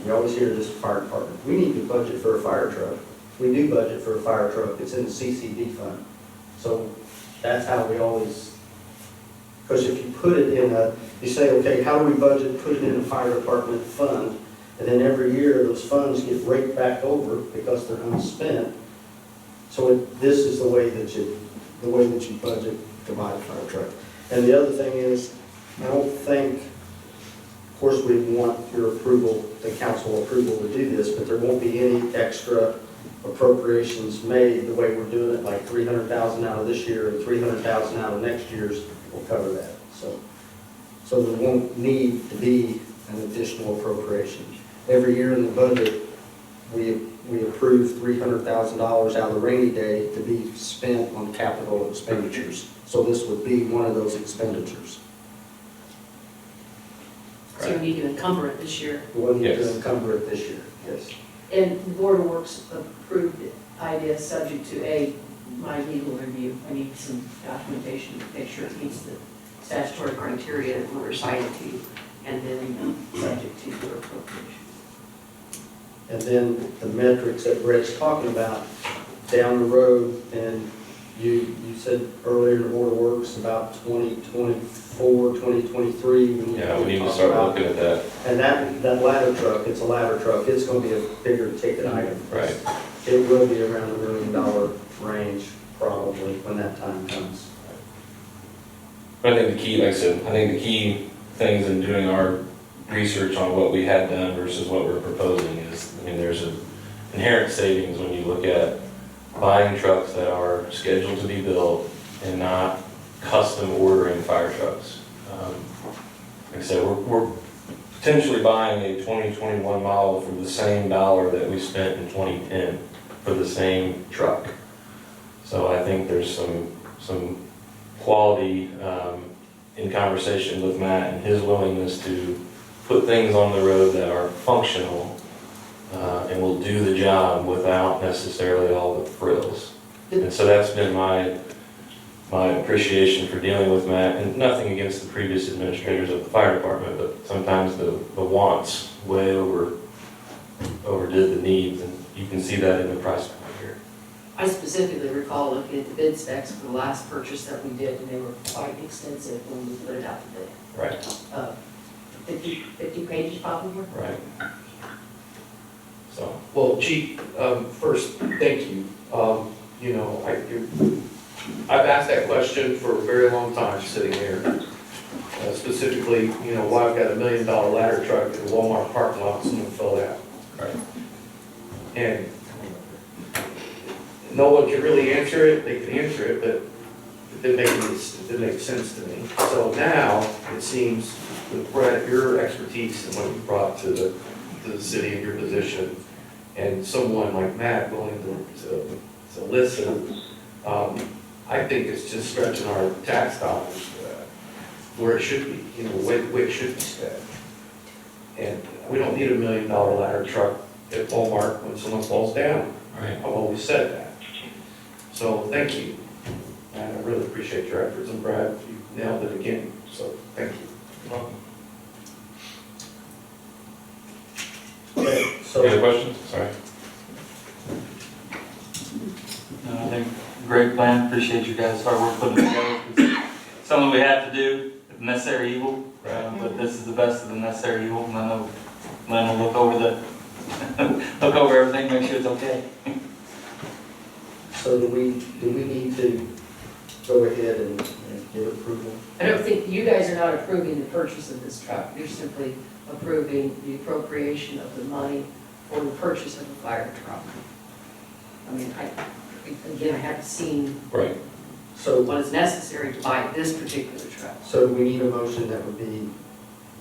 always hear this from fire department, we need to budget for a fire truck. We do budget for a fire truck, it's in the CCD fund. So that's how we always, because if you put it in you say, okay, how do we budget, put it in a fire department fund, and then every year those funds get raked back over because they're unspent. So this is the way that you budget to buy a fire truck. And the other thing is, I don't think, of course, we want your approval, the council approval to do this, but there won't be any extra appropriations made the way we're doing it, like $300,000 out of this year and $300,000 out of next year's will cover that. So there won't need to be an additional appropriation. Every year in the budget, we approve $300,000 out of the rainy day to be spent on capital expenditures. So this would be one of those expenditures. So you need to encumber it this year. We will need Yes. to encumber it this year, yes. And the Board of Works approved the idea subject to my legal review. I need some documentation to make sure it meets the statutory criteria that were recited to you, and then subject to your appropriation. And then the metrics that Brett's talking about down the road, and you said earlier in the Board of Works about 2024, 2023. Yeah, we need to start looking at that. And that ladder truck, it's a ladder truck, it's gonna be a bigger ticket item. Right. It will be around the $1 million range probably when that time comes. But I think the key, like I said, I think the key things in doing our research on what we had done versus what we're proposing is, I mean, there's an inherent savings when you look at buying trucks that are scheduled to be built and not custom ordering fire trucks. Like I said, we're potentially buying a 2021 model for the same dollar that we spent in 2010 for the same truck. So I think there's some quality in conversation with Matt and his willingness to put things on the road that are functional and will do the job without necessarily all the frills. And so that's been my appreciation for dealing with Matt, and nothing against the previous administrators of the fire department, but sometimes the wants way overdid the needs, and you can see that in the price point here. I specifically recall looking at the bid specs for the last purchase that we did, and they were quite extensive when we put it out to bid. Right. 50 pages probably. Right. So. Well, Chief, first, thank you. You know, I've asked that question for a very long time sitting here. Specifically, you know, why I've got $1 million ladder truck in a Walmart parking lot, someone fell out. Right. And no one can really answer it, they can answer it, but it didn't make sense to me. So now, it seems, with Brett, your expertise and what you brought to the city in your position, and someone like Matt willing to listen, I think it's just stretching our tax dollars where it should be, you know, where it should be spent. And we don't need $1 million ladder truck at Walmart when someone falls down. Right. I've always said that. So thank you. And I really appreciate your efforts. And Brad, you nailed it again. So thank you. You're welcome. Okay, Any other so questions? Sorry. No, I think great plan, appreciate you guys' hard work putting it together. It's something we have to do, necessary evil, but this is the best of the necessary evil, and I know Lynn will look over look over everything, make sure it's okay. So do we need to go ahead and give approval? I don't think, you guys are not approving the purchase of this truck. You're simply approving the appropriation of the money for the purchase of a fire truck. I mean, I haven't seen Right. So, what is necessary to buy this particular truck. so we need a motion that would be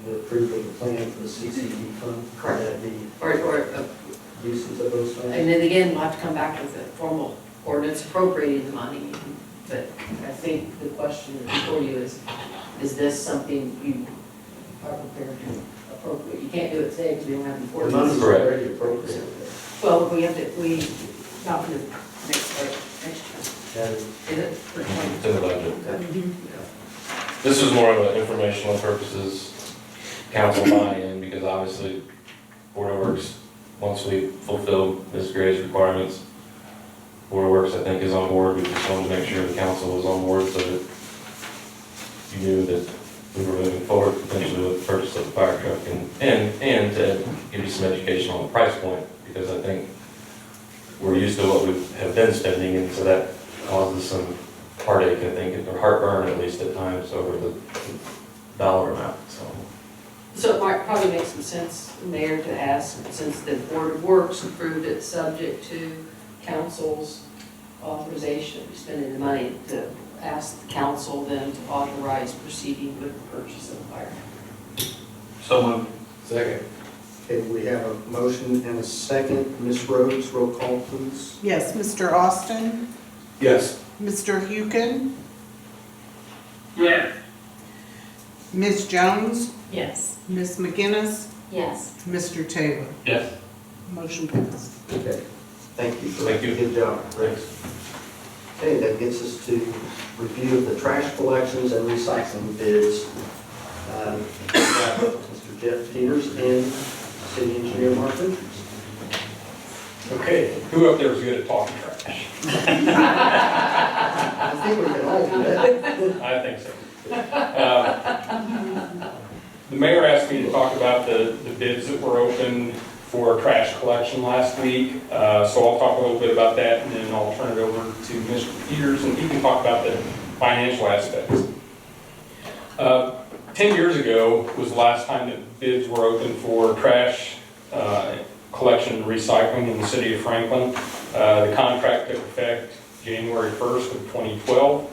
the approval of the plan for the CCD fund? Correct. That'd be Or uses of those funds? and then again, we'll have to come back with a formal ordinance appropriating the money. But I think the question before you is this something you are prepared to appropriate? You can't do it today because we don't have the The ordinance. money's already appropriated. Well, we have to, not for the next time. And Is it? For It's in the budget. Mhm. This is more of an informational purposes, council buy-in, because obviously Board of Works, once we fulfill Ms. Gray's requirements, Board of Works, I think, is on board. We just wanted to make sure the council was on board so that you knew that we were moving forward potentially with the purchase of the fire truck and to give you some education on the price point, because I think we're used to what we have been spending, and so that causes some heartache, I think, or heartburn at least at times over the dollar amount, so. So it might probably make some sense, Mayor, to ask, since the Board of Works approved it subject to council's authorization of spending the money, to ask the council then to authorize proceeding with the purchase of the fire. So moved. second. Okay, we have a motion and a second. Ms. Rhodes, roll call, please. Yes, Mr. Austin, Yes. Mr. Hukin, Yes. Ms. Jones, Yes. Ms. McGinnis, Yes. Mr. Taylor. Yes. Motion passed. Okay, thank you. Thank you. Good job. Thanks. Okay, that gets us to review of the trash collections and recycling bids. We have Mr. Jeff Peters and City Engineer Mark Richards. Okay, who up there is good at talking trash? I think we can all do that. I think so. The mayor asked me to talk about the bids that were open for trash collection last week. So I'll talk a little bit about that, and then I'll turn it over to Mr. Peters, and he can talk about the financial aspects. 10 years ago was the last time that bids were open for trash collection and recycling in the city of Franklin. The contract took effect January 1st of 2012.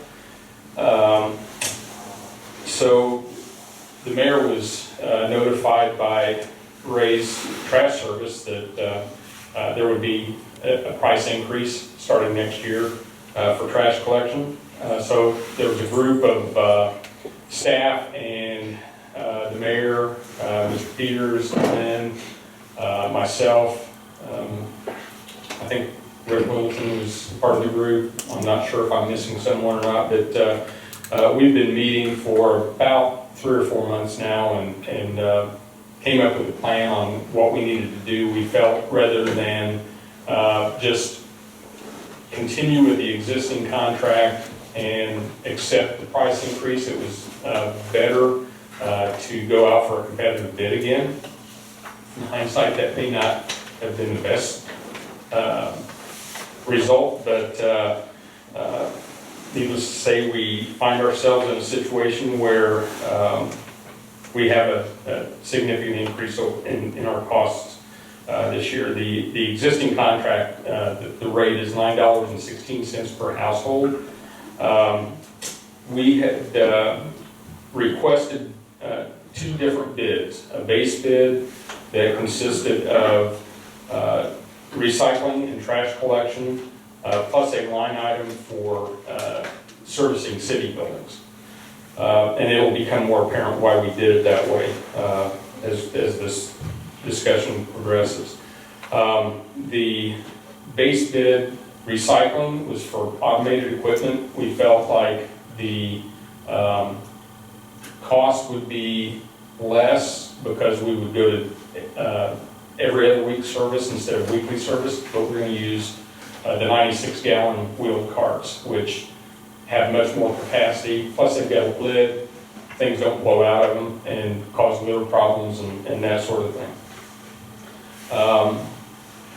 So the mayor was notified by Ray's Trash Service that there would be a price increase starting next year for trash collection. So there was a group of staff and the mayor, Mr. Peters, and myself. I think Rick Wilton was part of the group. I'm not sure if I'm missing someone or not, but we've been meeting for about 3 or 4 months now and came up with a plan on what we needed to do. We felt rather than just continue with the existing contract and accept the price increase, it was better to go out for a competitive bid again. In hindsight, that may not have been the best result, but needless to say, we find ourselves in a situation where we have a significant increase in our costs this year. The existing contract, the rate is $9.16 per household. We had requested 2 different bids, a base bid that consisted of recycling and trash collection, plus a line item for servicing city buildings. And it'll become more apparent why we did it that way as this discussion progresses. The base bid recycling was for automated equipment. We felt like the cost would be less because we would go to every other week service instead of weekly service, but we're going to use the 96-gallon wheeled carts, which have much more capacity, plus they've got a lid, things don't blow out of them and cause litter problems and that sort of thing.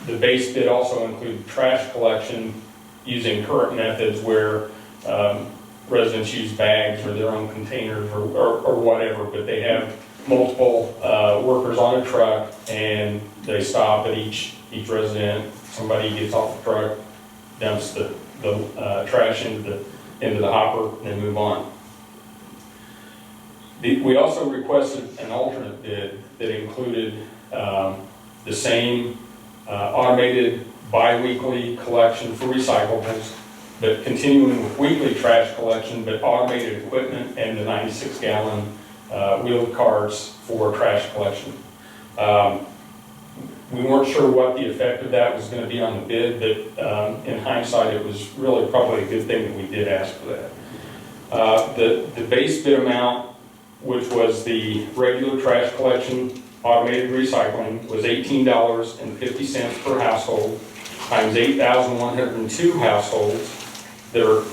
The base bid also included trash collection using current methods where residents use bags or their own containers or whatever, but they have multiple workers on a truck and they stop at each resident. Somebody gets off the truck, dumps the trash into the hopper, and they move on. We also requested an alternate bid that included the same automated bi-weekly collection for recyclables, but continuing with weekly trash collection, but automated equipment and the 96-gallon wheeled carts for trash collection. We weren't sure what the effect of that was going to be on the bid, but in hindsight, it was really probably a good thing that we did ask for that. The base bid amount, which was the regular trash collection, automated recycling, was $18.50 per household, times 8,102 households that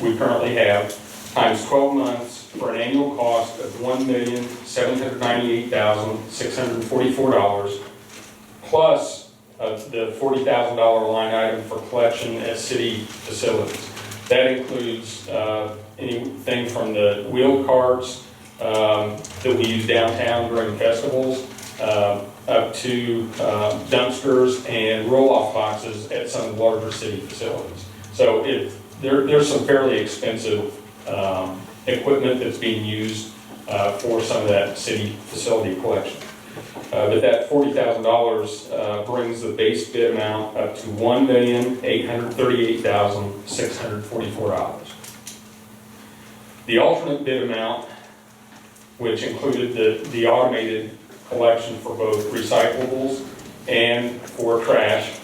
we currently have, times 12 months for an annual cost of $1,798,644, plus the $40,000 line item for collection at city facilities. That includes anything from the wheeled carts that we use downtown during festivals, up to dumpsters and roll-off boxes at some of the larger city facilities. So there's some fairly expensive equipment that's being used for some of that city facility collection. But that $40,000 brings the base bid amount up to $1,838,644. The alternate bid amount, which included the automated collection for both recyclables and for trash,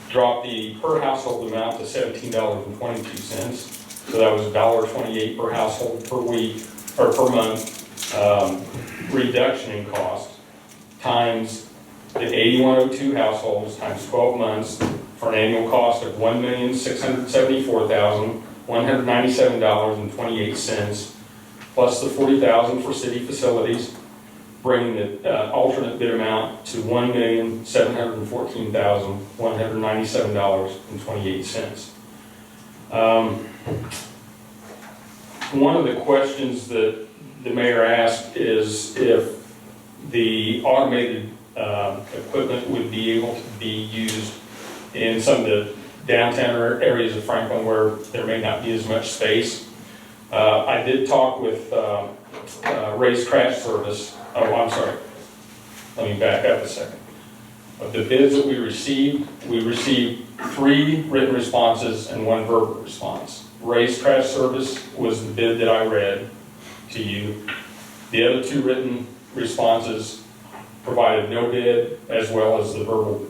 dropped the per household amount to $17.22. So that was $1.28 per household per week or per month reduction in cost, times the 8,102 households times 12 months for an annual cost of $1,674,197.28, plus the $40,000 for city facilities, bringing the alternate bid amount to $1,714,197.28. One of the questions that the mayor asked is if the automated equipment would be able to be used in some of the downtown areas of Franklin where there may not be as much space. I did talk with Ray's Trash Service. Oh, I'm sorry. Let me back up a second. Of the bids that we received 3 written responses and 1 verbal response. Ray's Trash Service was the bid that I read to you. The other 2 written responses provided no bid, as well as the verbal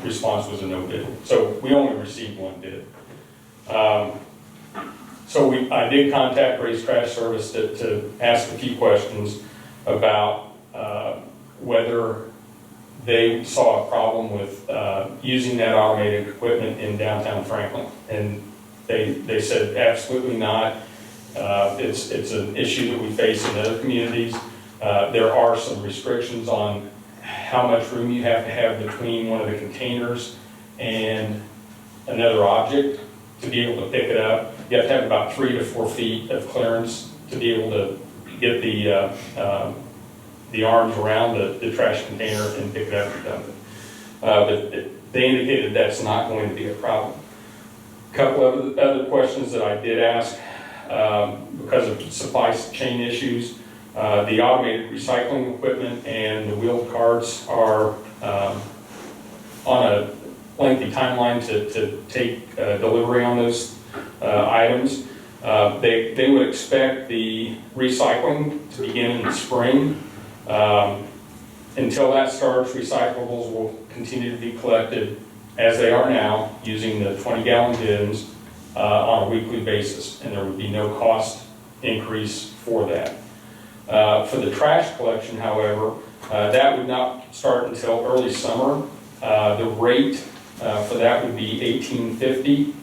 response was a no bid. So we only received 1 bid. So I did contact Ray's Trash Service to ask a few questions about whether they saw a problem with using that automated equipment in downtown Franklin. And they said absolutely not. It's an issue that we face in other communities. There are some restrictions on how much room you have to have between one of the containers and another object to be able to pick it up. You have to have about 3 to 4 feet of clearance to be able to get the arms around the trash container and pick it up and dump it. But they indicated that's not going to be a problem. A couple of other questions that I did ask because of supply chain issues. The automated recycling equipment and the wheeled carts are on a lengthy timeline to take delivery on those items. They would expect the recycling to begin in the spring. Until that starts, recyclables will continue to be collected as they are now, using the 20-gallon bins on a weekly basis, and there would be no cost increase for that. For the trash collection, however, that would not start until early summer. The rate for that would be $18.50,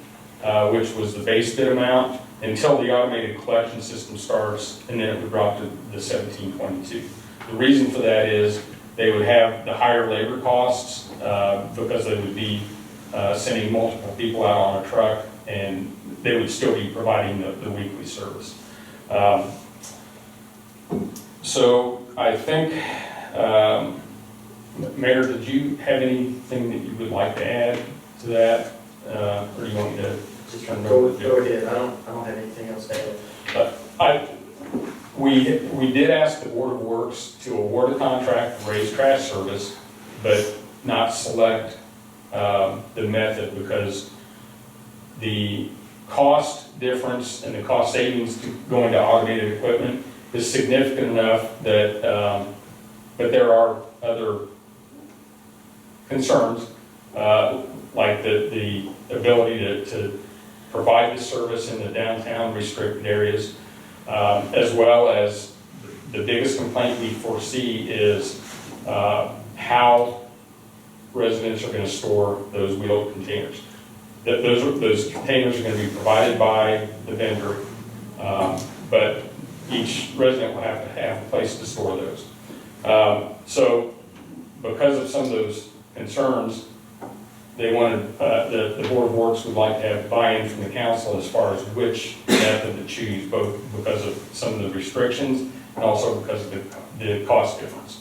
which was the base bid amount, until the automated collection system starts, and then it would drop to the $17.22. The reason for that is they would have the higher labor costs because they would be sending multiple people out on a truck, and they would still be providing the weekly service. So I think, Mayor, did you have anything that you would like to add to that? Or do you want me to just turn it over to Joe? Go ahead, I don't have anything else to add. We did ask the Board of Works to award a contract for Ray's Trash Service, but not select the method, because the cost difference and the cost savings to going to automated equipment is significant enough that, but there are other concerns, like the ability to provide the service in the downtown restricted areas, as well as the biggest complaint we foresee is how residents are going to store those wheeled containers. Those containers are going to be provided by the vendor, but each resident will have to have a place to store those. So because of some of those concerns, they wanted, the Board of Works would like to have buy-in from the council as far as which method to choose, both because of some of the restrictions and also because of the cost difference.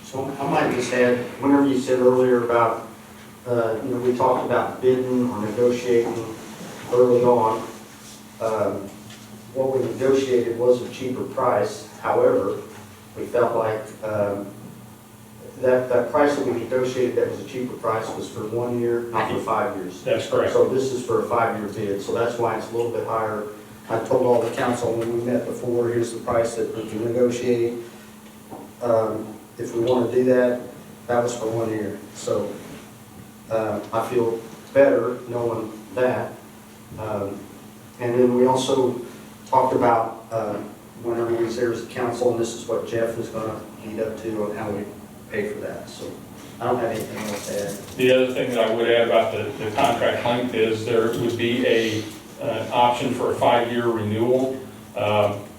So I might just add, whenever you said earlier about, we talked about bidding or negotiating early on. What we negotiated was a cheaper price. However, we felt like that price that we negotiated that was a cheaper price was for 1 year, not for 5 years. That's correct. So this is for a 5-year bid, so that's why it's a little bit higher. I told all the council when we met before, here's the price that we can negotiate. If we want to do that, that was for 1 year. So I feel better knowing that. And then we also talked about whenever we was there as a council, and this is what Jeff is going to lead up to on how we pay for that. So I don't have anything else to add. The other thing that I would add about the contract length is there would be an option for a 5-year renewal,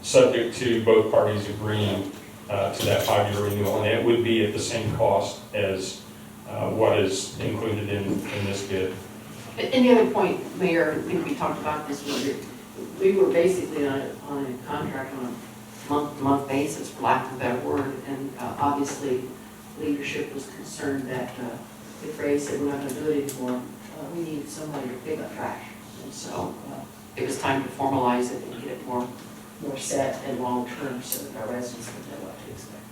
subject to both parties agreeing to that 5-year renewal, and it would be at the same cost as what is included in this bid. And the other point, Mayor, I think we talked about this, we were basically on a contract on a month-to-month basis, for lack of a better word, and obviously leadership was concerned that if Ray said we're not going to do it anymore, we needed somebody to pick up trash. And so it was time to formalize it and get it more set and long-term so that our residents would know what to expect.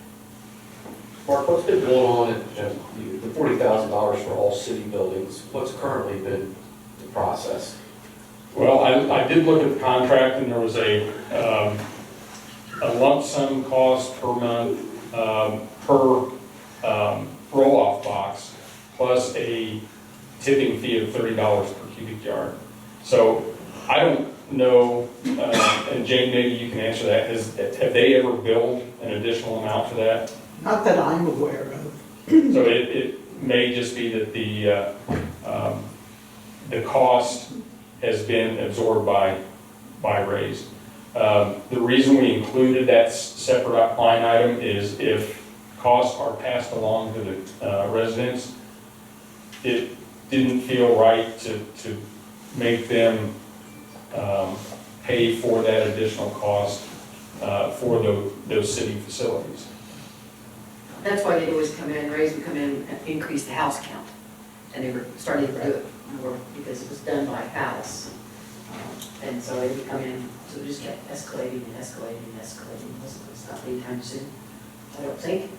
Mark, what's been going on at the $40,000 for all city buildings? What's currently been the process? Well, I did look at the contract, and there was a lump sum cost per month per roll-off box, plus a tipping fee of $30 per cubic yard. So I don't know, and Jane, maybe you can answer that. Have they ever billed an additional amount for that? Not that I'm aware of. So it may just be that the cost has been absorbed by Raise. The reason we included that separate line item is if costs are passed along to the residents, it didn't feel right to make them pay for that additional cost for those city facilities. That's why they'd always come in, Rays would come in and increase the house count. And they were starting to do it more because it was done by house. And so they would come in, so it just kept escalating and escalating and escalating. It's not anytime soon, I don't think.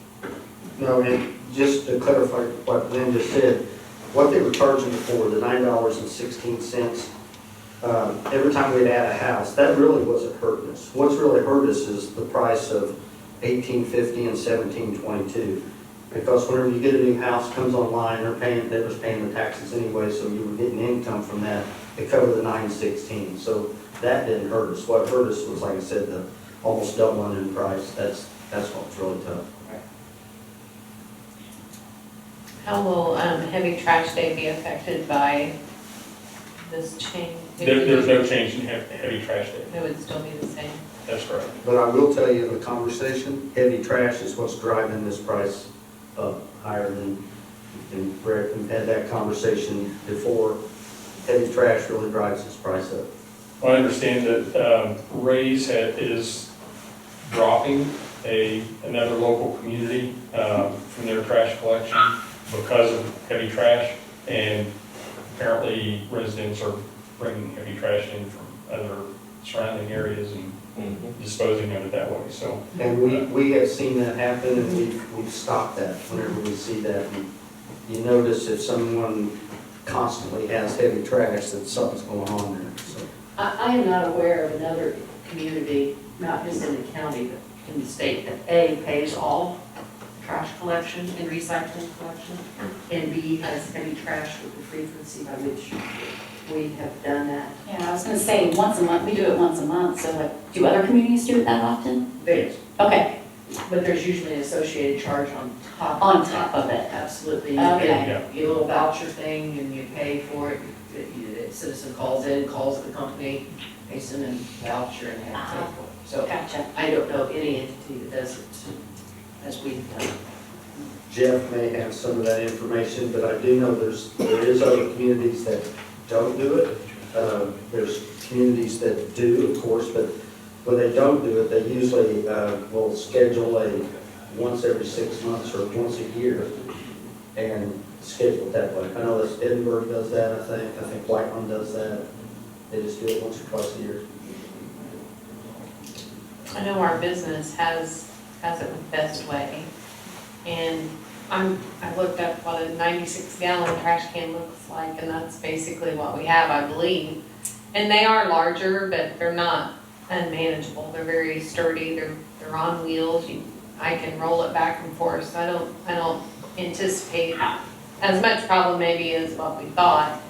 No, and just to clarify what Lynn just said, what they were charging for, the $9.16, every time we'd add a house, that really wasn't hurting us. What's really hurt us is the price of $18.50 and $17.22. Because whenever you get a new house, comes online, they was paying the taxes anyway, so you were getting income from that to cover the $9.16. So that didn't hurt us. What hurt us was, like I said, the almost doubling in price. That's what's really tough. How will heavy trash day be affected by this change? There's no change in heavy trash day. It would still be the same? That's correct. But I will tell you in the conversation, heavy trash is what's driving this price up higher than, and Brett, we've had that conversation before. Heavy trash really drives this price up. Well, I understand that Raise is dropping another local community from their trash collection because of heavy trash, and apparently residents are bringing heavy trash in from other surrounding areas, and disposing of it that way, so. And we have seen that happen, and we've stopped that whenever we see that. You notice if someone constantly has heavy trash, that something's going on there, so. I am not aware of another community, not just in the county, but in the state, that A, pays all trash collection and recycling collection, and B, has heavy trash with the frequency by which we have done that. Yeah, I was gonna say, once a month, we do it once a month, so like, do other communities do it that often? They, Okay, but there's usually an associated charge on top. on top of it. Absolutely. You Okay. get your little voucher thing and you pay for it. A citizen calls the company, they send a voucher and have to pay for it. So Gotcha. I don't know of any entity that does it as we've done. Jeff may have some of that information, but I do know there is other communities that don't do it. There's communities that do, of course, but when they don't do it, they usually will schedule a once every 6 months or once a year and schedule it that way. I know that Edinburgh does that, I think Whiteland does that. They just do it once or twice a year. I know our business has it with Best Way, and I looked up what a 96-gallon trash can looks like, and that's basically what we have, I believe. And they are larger, but they're not unmanageable. They're very sturdy. They're on wheels. I can roll it back and forth. So I don't anticipate as much problem maybe as what we thought.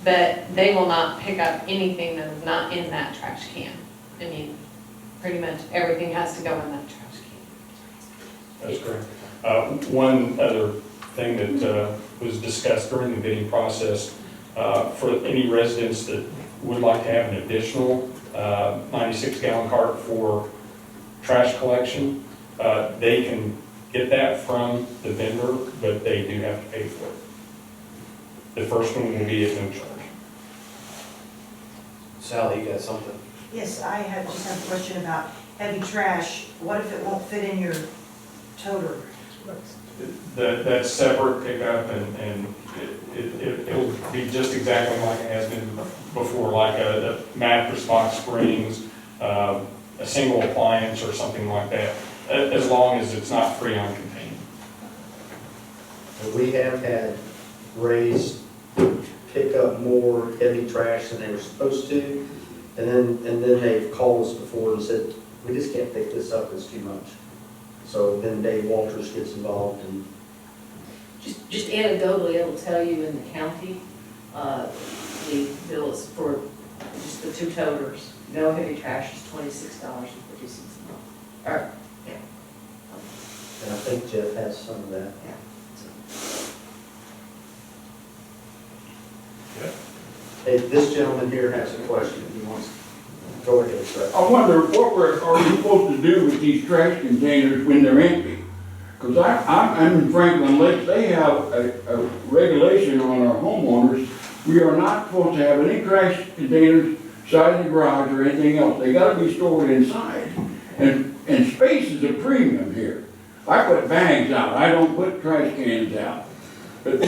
But they will not pick up anything that is not in that trash can. I mean, pretty much everything has to go in that trash can. That's correct. One other thing that was discussed during the bidding process, for any residents that would like to have an additional 96-gallon cart for trash collection, they can get that from the vendor, but they do have to pay for it. The first one will be at no charge. Sally, you got something? Yes, I just have a question about heavy trash. What if it won't fit in your toter? That's separate pickup, and it'll be just exactly like it has been before, like a mattress box springs, a single appliance or something like that, as long as it's not freon contained. We have had Rays pick up more heavy trash than they were supposed to, and then they've called us before and said, we just can't pick this up, it's too much. So then Dave Walters gets involved and Just anecdotally, it'll tell you in the county, the bills for just the two toters, no heavy trash is $26.50 a month. Or, yeah. and I think Jeff has some of that. Hey, this gentleman here has a question, he wants, go ahead, sir. I wonder, are you supposed to do with these trash containers when they're empty? Because I'm in Franklin Lakes, they have a regulation on our homeowners. We are not supposed to have any trash containers inside the garage or anything else. They gotta be stored inside. And space is a premium here. I put bags out, I don't put trash cans out. But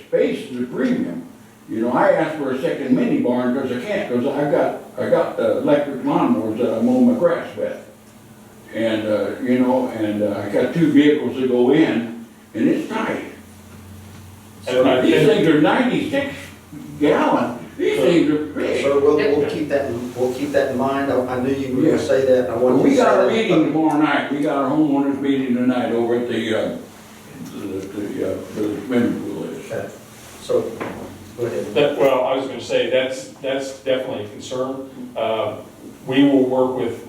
space is a premium. You know, I asked for a second mini barn because I can't, because I got electric lawnmowers that I mow my grass with. And, you know, and I got 2 vehicles that go in, and it's tight. And these things are 96 gallon. These things are big. So we'll keep that in mind. I knew you were going to say that. I wanted to We say got that. a meeting tomorrow night. We got our homeowners meeting tonight over at the swimming pool is. Okay. So, go ahead. Well, I was going to say, that's definitely a concern. We will work with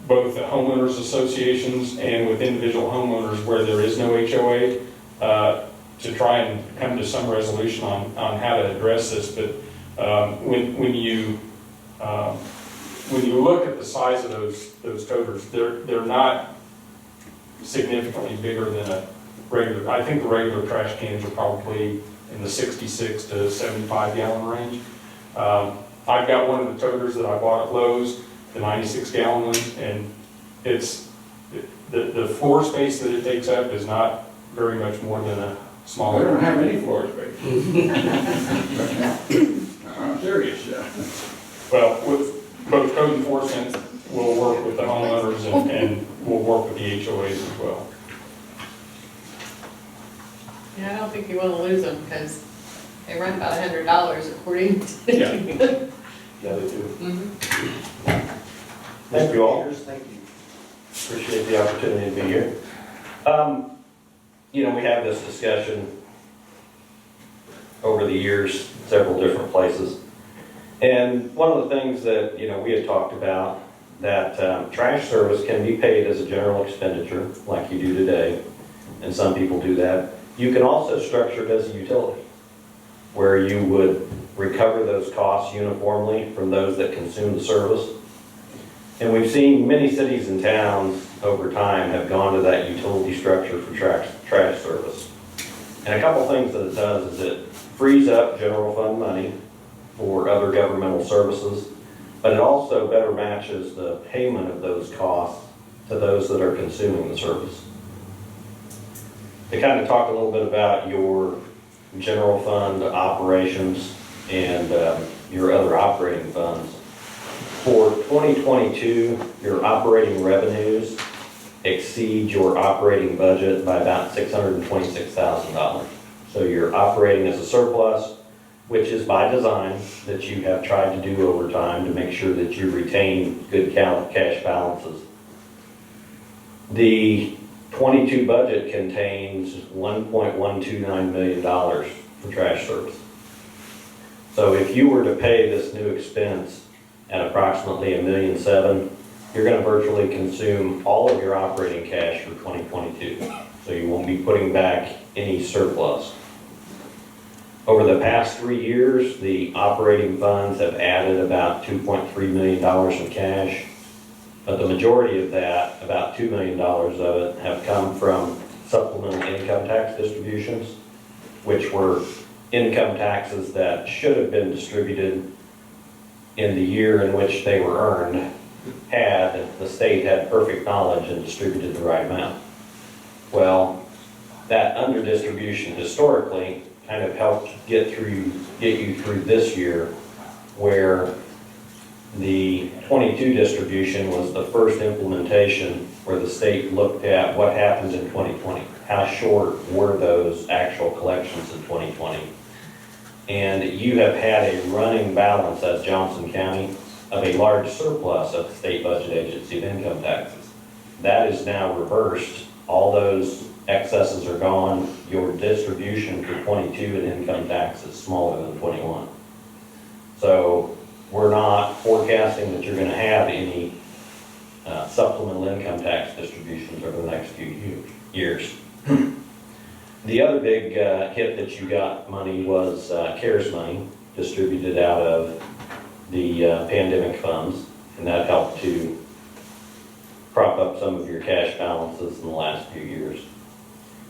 both the homeowners associations and with individual homeowners where there is no HOA to try and come to some resolution on how to address this. But when you look at the size of those toters, they're not significantly bigger than a regular. I think the regular trash cans are probably in the 66 to 75 gallon range. I've got one of the toters that I bought at Lowe's, the 96 gallon one, and it's the floor space that it takes up is not very much more than a smaller. I don't have any floor space. I'm serious. Well, both code enforcement will work with the homeowners and will work with the HOAs as well. Yeah, I don't think you want to lose them because they run about $100 according to. Yeah. Yeah, they do. Mhm. Thank you all. Thank you. Appreciate the opportunity to be here. You know, we have this discussion over the years, several different places. And one of the things that, you know, we had talked about, that trash service can be paid as a general expenditure, like you do today, and some people do that. You can also structure it as a utility, where you would recover those costs uniformly from those that consume the service. And we've seen many cities and towns over time have gone to that utility structure for trash service. And a couple things that it does is it frees up general fund money for other governmental services, but it also better matches the payment of those costs to those that are consuming the service. To kind of talk a little bit about your general fund operations and your other operating funds. For 2022, your operating revenues exceed your operating budget by about $626,000. So you're operating as a surplus, which is by design that you have tried to do over time to make sure that you retain good cash balances. The 22 budget contains $1.129 million for trash service. So if you were to pay this new expense at approximately $1.7 million, you're going to virtually consume all of your operating cash for 2022. So you won't be putting back any surplus. Over the past 3 years, the operating funds have added about $2.3 million in cash, but the majority of that, about $2 million of it, have come from supplemental income tax distributions, which were income taxes that should have been distributed in the year in which they were earned, had the state had perfect knowledge and distributed the right amount. Well, that underdistribution historically kind of helped get you through this year, where the 22 distribution was the first implementation where the state looked at what happened in 2020. How short were those actual collections in 2020? And you have had a running balance as Johnson County of a large surplus at the state budget agency of income taxes. That is now reversed. All those excesses are gone. Your distribution for 22 in income tax is smaller than 21. So we're not forecasting that you're going to have any supplemental income tax distributions over the next few years. The other big hit that you got money was CARES money distributed out of the pandemic funds, and that helped to prop up some of your cash balances in the last few years.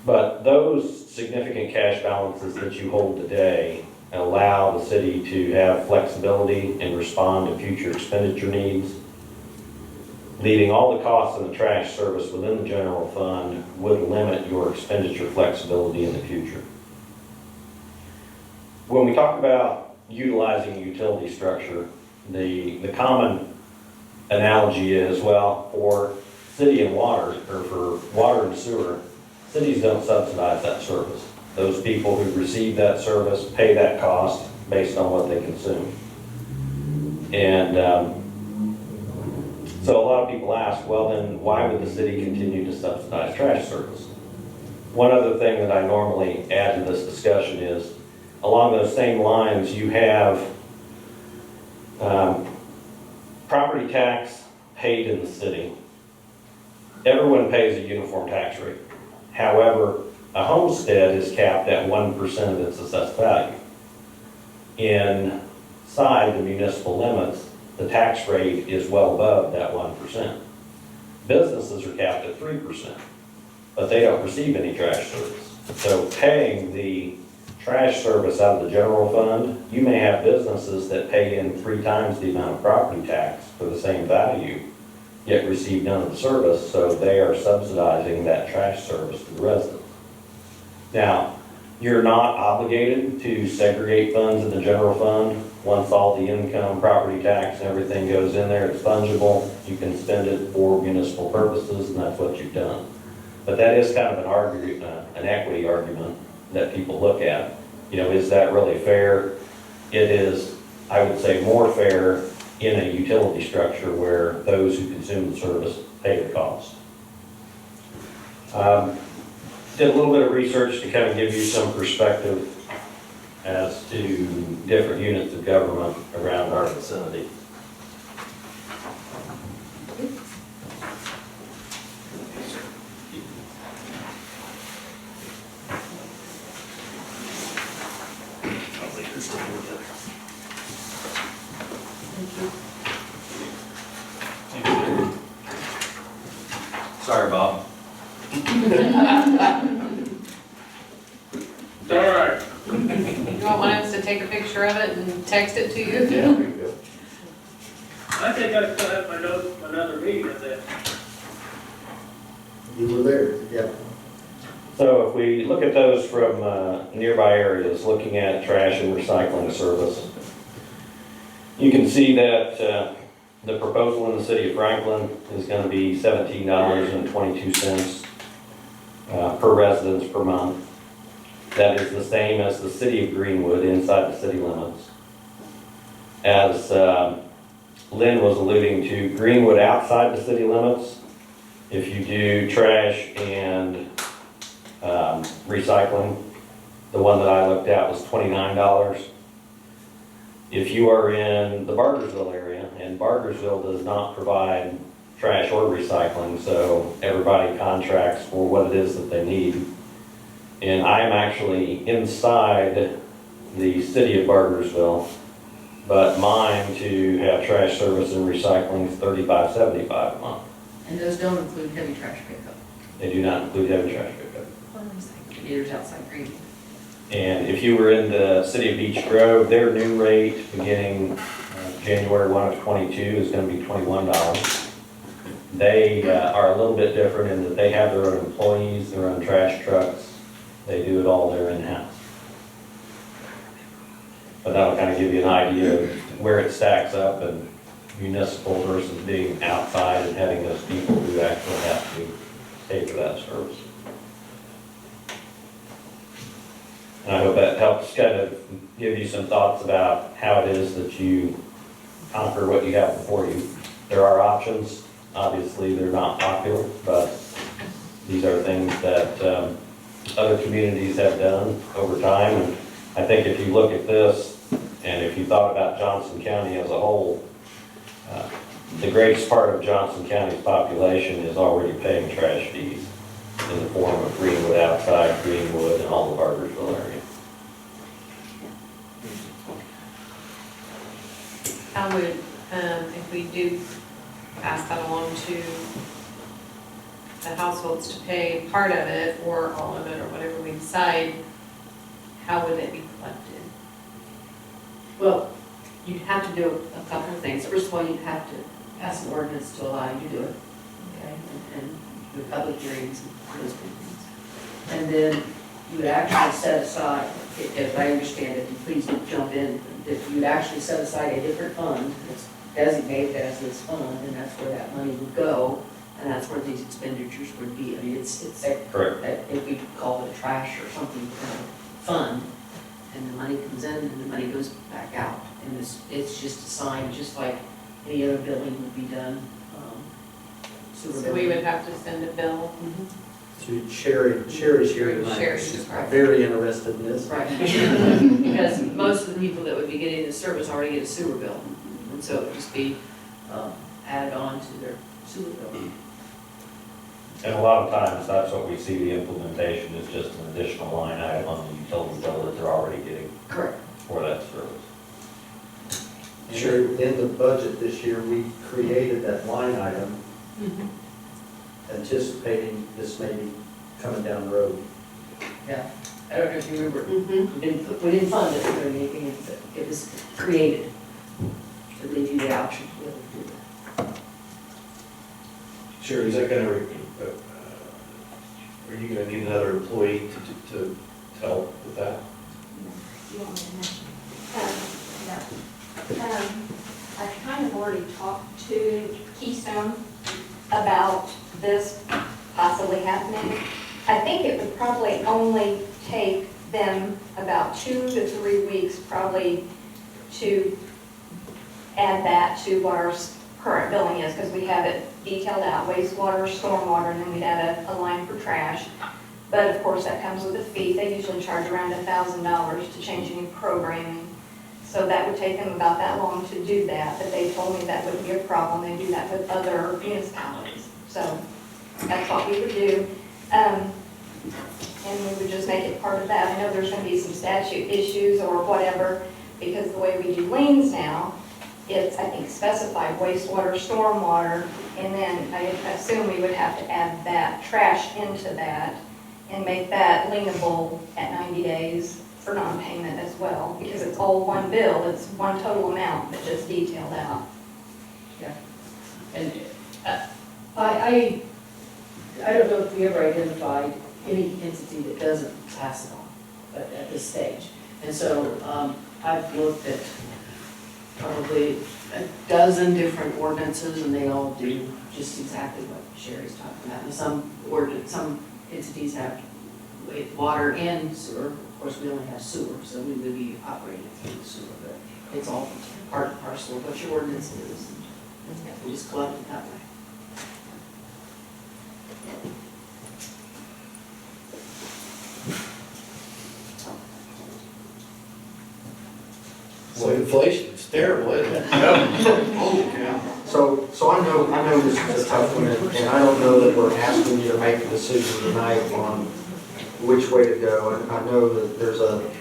But those significant cash balances that you hold today allow the city to have flexibility and respond to future expenditure needs. Leaving all the costs of the trash service within the general fund would limit your expenditure flexibility in the future. When we talk about utilizing a utility structure, the common analogy is, well, for city and water, or for water and sewer, cities don't subsidize that service. Those people who receive that service pay that cost based on what they consume. And so a lot of people ask, well, then why would the city continue to subsidize trash service? One other thing that I normally add to this discussion is, along those same lines, you have property tax paid in the city. Everyone pays a uniform tax rate. However, a homestead is capped at 1% of its assessed value. Inside the municipal limits, the tax rate is well above that 1%. Businesses are capped at 3%, but they don't receive any trash service. So paying the trash service out of the general fund, you may have businesses that pay in 3 times the amount of property tax for the same value, yet receive none of the service, so they are subsidizing that trash service to the residents. Now, You're not obligated to segregate funds in the general fund. Once all the income, property tax, and everything goes in there, it's fungible. You can spend it for municipal purposes, and that's what you've done. But that is kind of an equity argument that people look at. You know, is that really fair? It is, I would say, more fair in a utility structure where those who consume the service pay the cost. Did a little bit of research to kind of give you some perspective as to different units of government around our vicinity. Sorry, Bob. All right. You want one of us to take a picture of it and text it to you? Yeah, there you go. I think I still have my notes from another meeting of that. You were there, yeah. So if we look at those from nearby areas, looking at trash and recycling service, you can see that the proposal in the city of Franklin is going to be $17.22 per residence per month. That is the same as the city of Greenwood inside the city limits. As Lynn was alluding to, Greenwood outside the city limits, if you do trash and recycling, the one that I looked at was $29. If you are in the Bargersville area, and Bargersville does not provide trash or recycling, so everybody contracts for what it is that they need. And I am actually inside the city of Bargersville, but mine to have trash service and recycling is $35.75 a month. And those don't include heavy trash pickup. They do not include heavy trash pickup. Or recycling. Meters outside Green. And if you were in the city of Beech Grove, their new rate beginning January 1 of 22 is going to be $21. They are a little bit different in that they have their own employees, their own trash trucks. They do it all there in-house. But that'll kind of give you an idea of where it stacks up and municipal versus being outside and having those people who actually have to pay for that service. And I hope that helps kind of give you some thoughts about how it is that you conquer what you have before you. There are options. Obviously, they're not popular, but these are things that other communities have done over time. And I think if you look at this, and if you thought about Johnson County as a whole, the greatest part of Johnson County's population is already paying trash fees in the form of Greenwood outside, Greenwood, and all the Bargersville area. How would, if we do pass that along to the households to pay part of it or all of it or whatever we decide, how would it be collected? Well, you'd have to do a couple of things. First of all, you'd have to pass an ordinance to allow you to do it, okay? And do public hearings and those things. And then you would actually set aside, if I understand it, and please don't jump in, that you would actually set aside a different fund that's designated as this fund, and that's where that money would go, and that's where these expenditures would be. I mean, it's Correct. if we call it a trash or something fund, and the money comes in and the money goes back out. And it's just assigned, just like any other billing would be done. sewer So we billing. would have to send a bill. To Sherry's hearing. Sherry's, right. Very interested in this. Right. Because most of the people that would be getting the service already get a sewer bill. And so it would just be added on to their sewer bill. And a lot of times, that's what we see, the implementation is just an additional line item on the utility bill that they're already getting Correct. for that service. Sure, in the budget this year, we created that line item anticipating this may be coming down the road. Yeah. I don't know if you remember. We didn't fund it or anything. It was created to leave you the option to be able to do that. Sure, is that gonna, are you gonna need another employee to help with that? You want me to mention? I've kind of already talked to Keystone about this possibly happening. I think it would probably only take them about 2 to 3 weeks probably to add that to what our current billing is, because we have it detailed out, wastewater, stormwater, and then we'd add a line for trash. But of course, that comes with a fee. They usually charge around $1,000 to change any programming. So that would take them about that long to do that, but they told me that wouldn't be a problem. They do that with other municipalities. So that's what we would do. And we would just make it part of that. I know there's going to be some statute issues or whatever, because the way we do liens now, it's, I think, specified wastewater, stormwater, and then I assume we would have to add that trash into that and make that lienable at 90 days for non-payment as well, because it's all one bill, it's one total amount, but just detailed out. Yeah. And I don't know if we ever identified any entity that doesn't pass it on at this stage. And so I've looked at probably a dozen different ordinances, and they all do just exactly what Sherry's talking about. And some entities have water and sewer. Of course, we only have sewer, so we would be operating through the sewer, but it's all part and parcel of what your ordinance is. And we just collect it that way. So inflation, it's terrible, isn't it? Oh, yeah. So I know this is a tough one, and I don't know that we're asking you to make a decision tonight on which way to go. And I know that there's a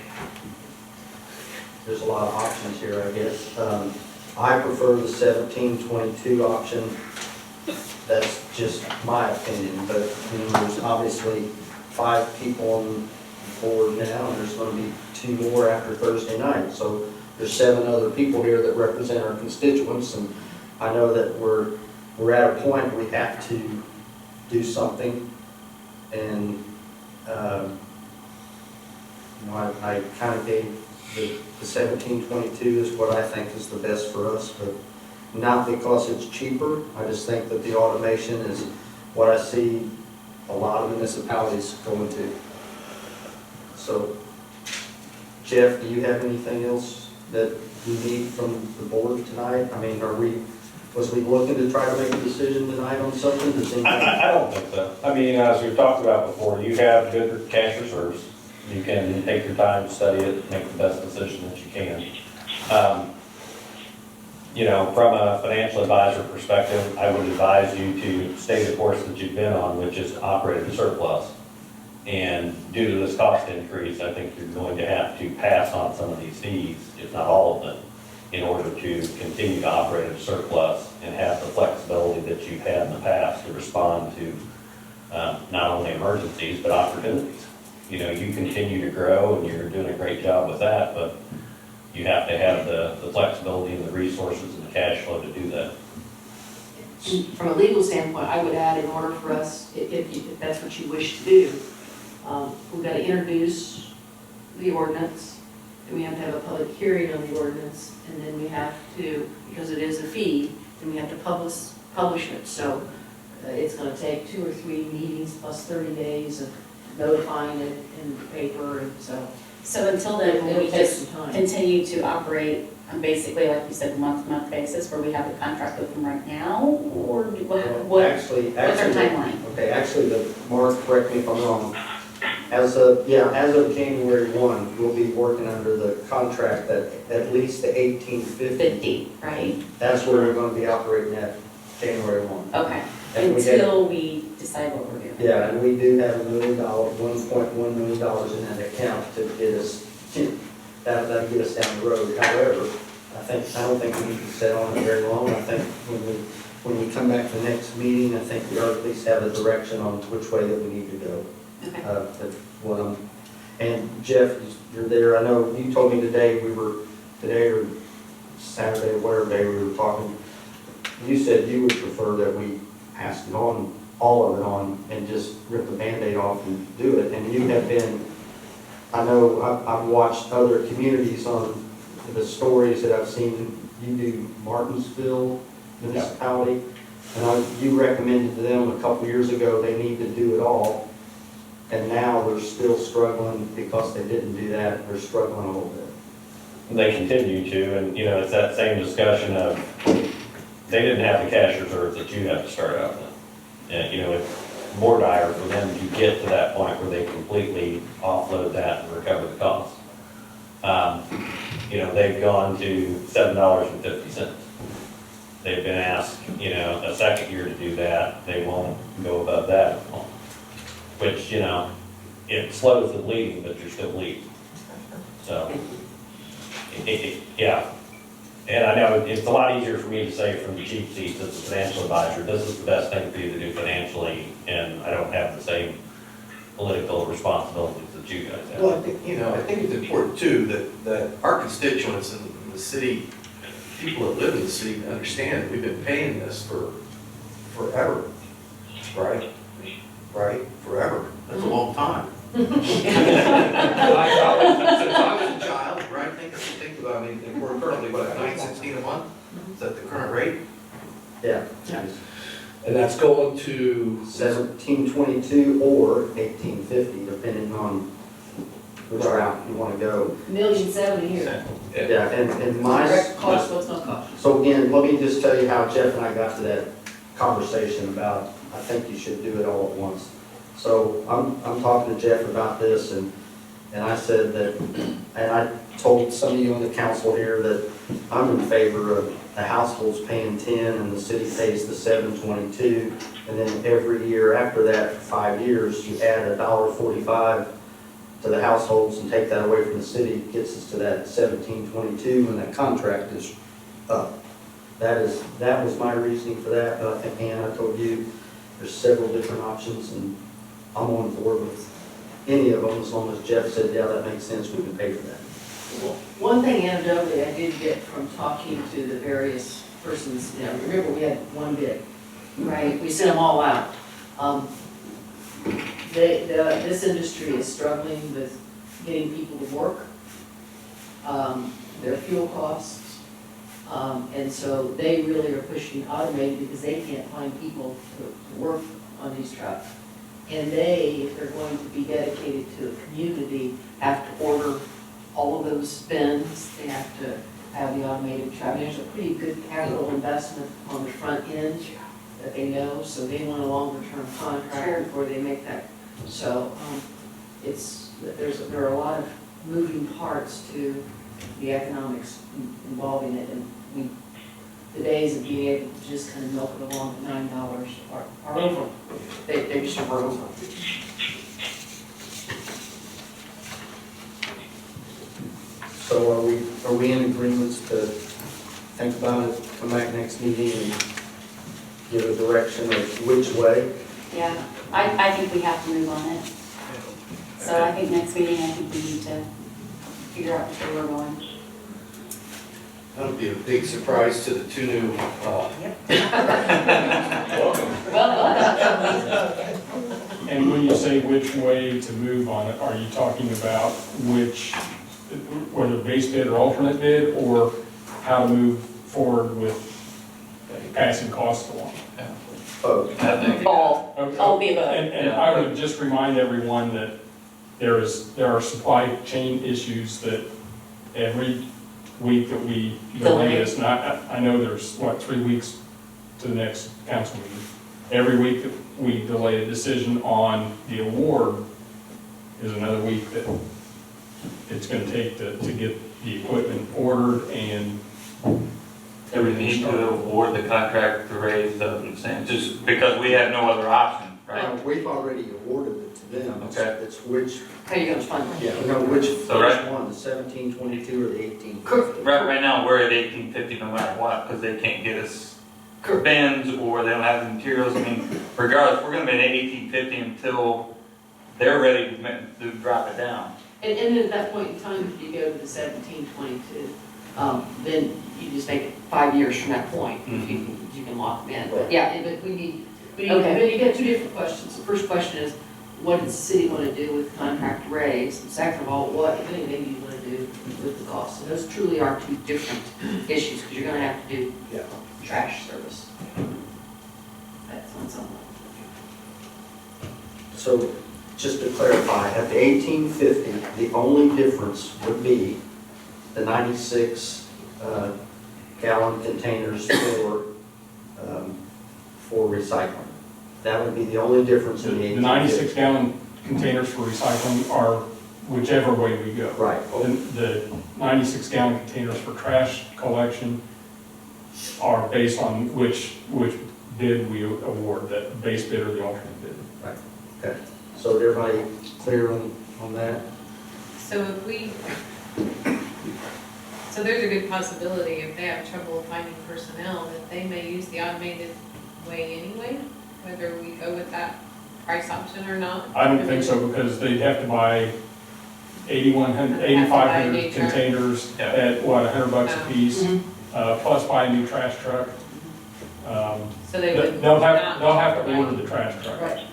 lot of options here, I guess. I prefer the 1722 option. That's just my opinion, but there's obviously 5 people on the board now, and there's going to be 2 more after Thursday night. So there's 7 other people here that represent our constituents, and I know that we're at a point where we have to do something. And I kind of gave the 1722 is what I think is the best for us, but not because it's cheaper. I just think that the automation is what I see a lot of municipalities going to. So, Jeff, do you have anything else that we need from the board tonight? I mean, was we looking to try to make a decision tonight on something? I don't think so. I mean, as we've talked about before, you have good cash reserves. You can take your time, study it, make the best decision that you can. From a financial advisor perspective, I would advise you to stay the course that you've been on, which is operate at a surplus. And due to this cost increase, I think you're going to have to pass on some of these fees, if not all of them, in order to continue to operate at a surplus and have the flexibility that you've had in the past to respond to not only emergencies, but opportunities. You continue to grow and you're doing a great job with that, but you have to have the flexibility and the resources and the cash flow to do that. From a legal standpoint, I would add, in order for us, if that's what you wish to do, we've got to introduce the ordinance, and we have to have a public hearing on the ordinance, and then we have to, because it is a fee, then we have to publish it. So it's going to take 2 or 3 meetings plus 30 days of notifying it in the paper, and so. So until then, will we It'll take just some time. continue to operate on basically, like you said, month-to-month basis, where we have a contract with them right now, or what? Actually, what's our timeline? Okay, actually, Mark, correct me if I'm wrong. As of January 1, we'll be working under the contract that at least the 1850. Right? That's where we're going to be operating at January 1. Okay, And until we decide what we're doing. Yeah, and we do have $1 million, $1.1 million in that account to get us, that'll get us down the road. However, I don't think we need to sit on it very long. I think when we come back to the next meeting, I think we ought to at least have a direction on which way that we need to go. Okay. And Jeff, you're there. I know you told me today or Saturday or whatever day we were talking, you said you would prefer that we passed it on, all of it on, and just rip the Band-Aid off and do it. And you have been I know I've watched other communities on the stories that I've seen. You do Martinsville municipality, and you recommended to them a couple years ago they need to do it all. And now they're still struggling because they didn't do that. They're struggling a little bit. They continue to, and you know, it's that same discussion of, they didn't have the cash reserves that you have to start out with. And, you know, it's more dire for them to get to that point where they completely offload that and recover the cost. You know, they've gone to $7.50. They've been asked, you know, a second year to do that. They won't go above that, which, you know, it slows the bleeding, but you're still bleeding. So, yeah. And I know it's a lot easier for me to say from the cheap seats as a financial advisor, this is the best thing for you to do financially, and I don't have the same political responsibilities that you guys have. Well, I think, you know, I think it's important too that our constituents in the city, people that live in the city understand that we've been paying this for forever, right? Right? Forever. That's a long time. Since I was a child, right? Think about, I mean, we're currently, what, $9.16 a month? Is that the current rate? Yeah. And that's going to $17.22 or $18.50, depending on which route you want to go. $1,000,007 a year. Yeah, and my. Direct cost, what's gonna cost? So again, let me just tell you how Jeff and I got to that conversation about, I think you should do it all at once. So I'm talking to Jeff about this, and I said that, and I told some of you on the council here that I'm in favor of the households paying 10 and the city pays the 7.22, and then every year after that, for 5 years, you add $1.45 to the households and take that away from the city, it gets us to that 17.22 when that contract is up. That was my reasoning for that, but I think, Ann, I told you, there's several different options, and I'm on board with any of them, as long as Jeff said, yeah, that makes sense, we can pay for that. Well, one thing anecdotally I did get from talking to the various persons, you know, remember we had one bid, right? We sent them all out. This industry is struggling with getting people to work, their fuel costs, and so they really are pushing automated because they can't find people to work on these trucks. And they, if they're going to be dedicated to a community, have to order all of those bins. They have to have the automated truck. There's a pretty good capital investment on the front end that they know, so they want a longer-term contract before they make that. So there are a lot of moving parts to the economics involving it, and the days of being able to just kind of milk it along at $9 are over. They just are over. So are we in agreement to think about it, come back next meeting and give a direction of which way? Yeah, I think we have to move on it. So I think next meeting, I think we need to figure out where we're going. That'll be a big surprise to the two new, welcome. And when you say which way to move on it, are you talking about whether base bid or alternate bid, or how to move forward with passing costs along? All the above. And I would just remind everyone that there are supply chain issues that every week that we delay this, and I know there's, 3 weeks to the next council meeting. Every week that we delay a decision on the award is another week that it's gonna take to get the equipment ordered and Do we need to award the contract to raise the, just because we have no other option, right? We've already awarded it to them. Okay. It's which. How you gonna fund it? Yeah, we know which So right- one, the 17.22 or the 18.50. Right now, we're at 1850 no matter what, because they can't get us bins or they don't have the materials. I mean, regardless, we're gonna be at 1850 until they're ready to drop it down. And then at that point in time, if you go to the 17.22, then you just make it 5 years from that point. You can lock them in. But yeah, but we need, Okay. you got two different questions. The first question is, what does the city want to do with contract raise? And second of all, what, if anything, do you want to do with the cost? And those truly are two different issues, because you're going to have to do trash service. That's on some level. So, just to clarify, at the 1850, the only difference would be the 96 gallon containers for recycling. That would be the only difference in the 1850. The 96 gallon containers for recycling are whichever way we go. Right. The 96 gallon containers for trash collection are based on which bid we award, the base bid or the alternate bid. Right. Okay. So everybody clear on that? So if we, so there's a good possibility if they have trouble finding personnel that they may use the automated way anyway, whether we go with that price option or not. I don't think so, because they'd have to buy 8,500 new truck. containers at what, $100 a piece, plus buy a new trash truck. So they would They'll not- have to order the trash truck. Right.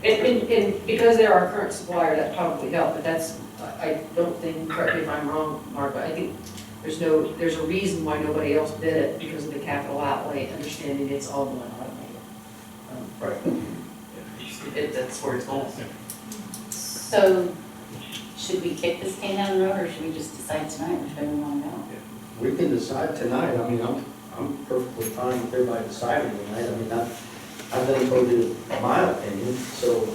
And because they're our current supplier, that probably helped, but that's, I don't think, correct me if I'm wrong, Mark, but I think there's a reason why nobody else bid it, because of the capital outlay, understanding it's all going automated. Right. That's where it's going. So, should we kick this can down the road, or should we just decide tonight which way we want to go? We can decide tonight. I mean, I'm perfectly fine with everybody deciding tonight. I mean, I've been voted my opinion, so,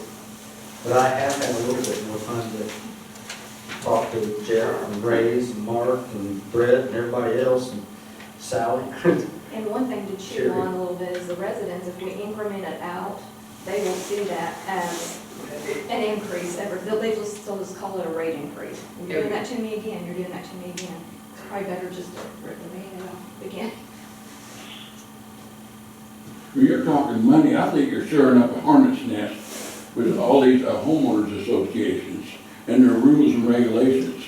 but I have had a little bit more time to talk to Jeff and Ray's and Mark and Brett and everybody else and Sally. And one thing to chew on a little bit is the residents, if we increment it out, they won't see that as an increase ever. They'll just call it a rate increase. You're doing that to me again, you're doing that to me again. It's probably better just to rip the band off again. When you're talking money, I think you're stirring up a hornet's nest with all these homeowners associations and their rules and regulations.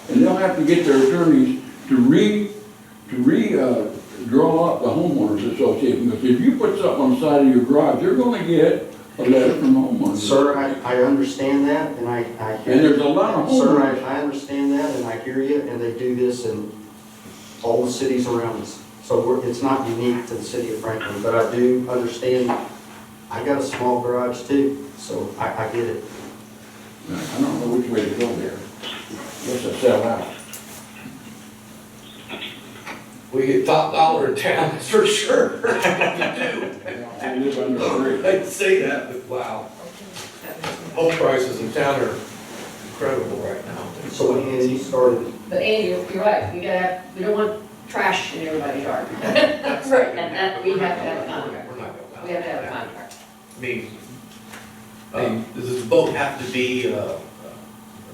And they'll have to get their attorneys to draw up the homeowners association, because if you put something on the side of your garage, you're gonna get a letter from the homeowners. Sir, I understand that, and I hear. And there's a lot of Sir, homeowners. I understand that, and I hear you, and they do this in all the cities around us. So it's not unique to the city of Franklin, but I do understand, I got a small garage too, so I get it. I don't know which way to go there. Guess I sell out. We get top dollar in town, that's for sure. You do. I live under a bridge. I hate to say that, but wow. Home prices in town are incredible right now. So Andy, you started. But Andy, you're right, we don't want trash in everybody's yard. Right, and that, we have to have a contract. We're not going. We have to have a contract. I mean, does this vote have to be a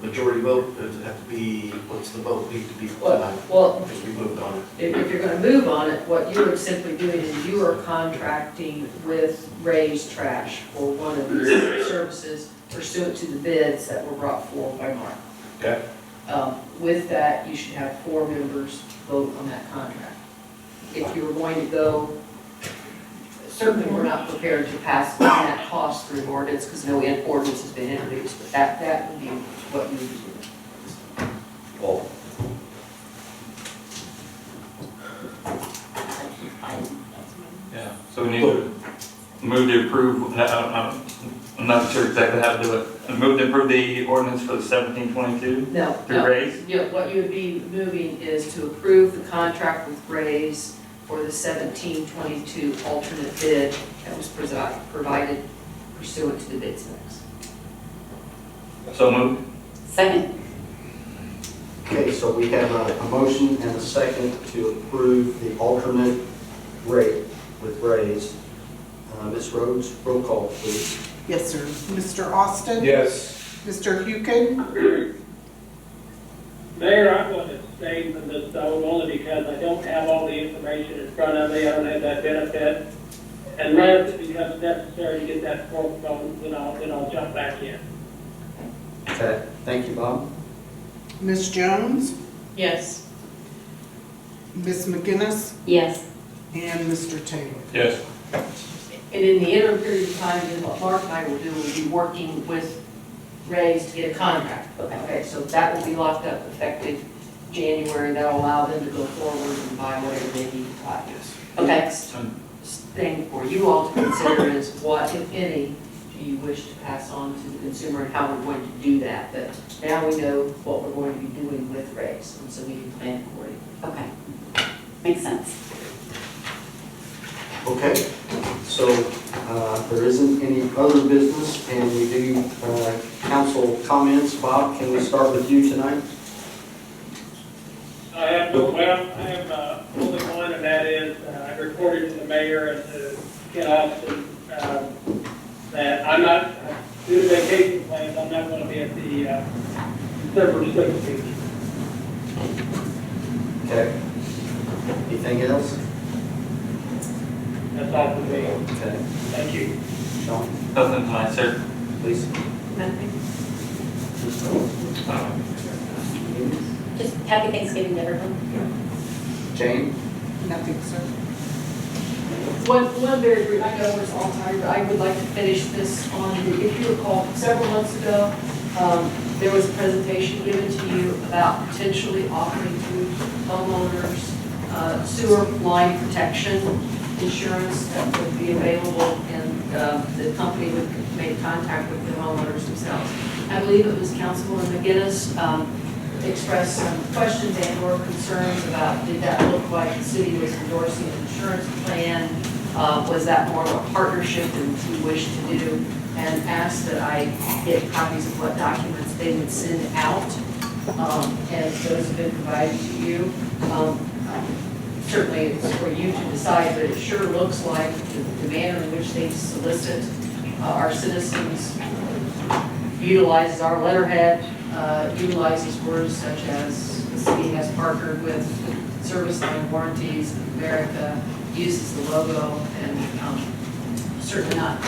majority vote? Does it have to be, what's the vote need to be tonight? Well, Because we moved on it. if you're gonna move on it, what you are simply doing is you are contracting with Ray's Trash for one of these services pursuant to the bids that were brought forward by Mark. Okay. With that, you should have 4 members vote on that contract. If you were going to go, certainly we're not prepared to pass that cost through an ordinance, because no ordinance has been introduced, but that would be what you would do. Well, Yeah, so we need to move to approve, I'm not sure exactly how to do it. Move to approve the ordinance for the 1722? No. Through Ray's? Yeah, what you would be moving is to approve the contract with Ray's for the 1722 alternate bid that was provided pursuant to the bid specs. So moved. Second. Okay, so we have a motion and a second to approve the alternate rate with Ray's. Ms. Rhodes, roll call, please. Yes, sir. Mr. Austin? yes. Mr. Hukin? Mayor, I'm going to abstain from this vote only because I don't have all the information in front of me. I don't have that benefit. Unless it becomes necessary to get that fourth vote, then I'll jump back in. Okay, thank you, Bob. Ms. Jones? Yes. Ms. McGinnis? Yes. And Mr. Taylor? Yes. And in the interim period of time, then what Mark and I will do will be working with Ray's to get a contract. Okay, so that will be locked up effective January. That'll allow them to go forward and buy whatever they need to buy. The next thing for you all to consider is what, if any, do you wish to pass on to the consumer and how we're going to do that. But now we know what we're going to be doing with Ray's, and so we can plan accordingly. Okay, makes sense. Okay, so there isn't any other business, and we do council comments. Bob, can we start with you tonight? I have only one, and that is, I reported to the mayor and to Ken Austin, that I'm not, due to vacation plans, I'm not going to be at the December 16th. Okay. Anything else? That's all for me. Okay. Thank you. Sean? Nothing tonight, sir. Please. Nothing. Just happy Thanksgiving to everyone. Jane? Nothing, sir. One very brief, I know we're all tired, but I would like to finish this on, if you recall, several months ago, there was a presentation given to you about potentially offering to homeowners sewer line protection insurance that would be available, and the company would make contact with the homeowners themselves. I believe it was Councilwoman McGinnis expressed some questions and or concerns about, did that look like the city was endorsing an insurance plan? Was that more of a partnership than we wish to do? And asked that I get copies of what documents they would send out. And those have been provided to you. Certainly it's for you to decide, but it sure looks like the manner in which they solicit our citizens utilizes our letterhead, utilizes words such as the city has partnered with Service Line Warranties of America, uses the logo, and certainly not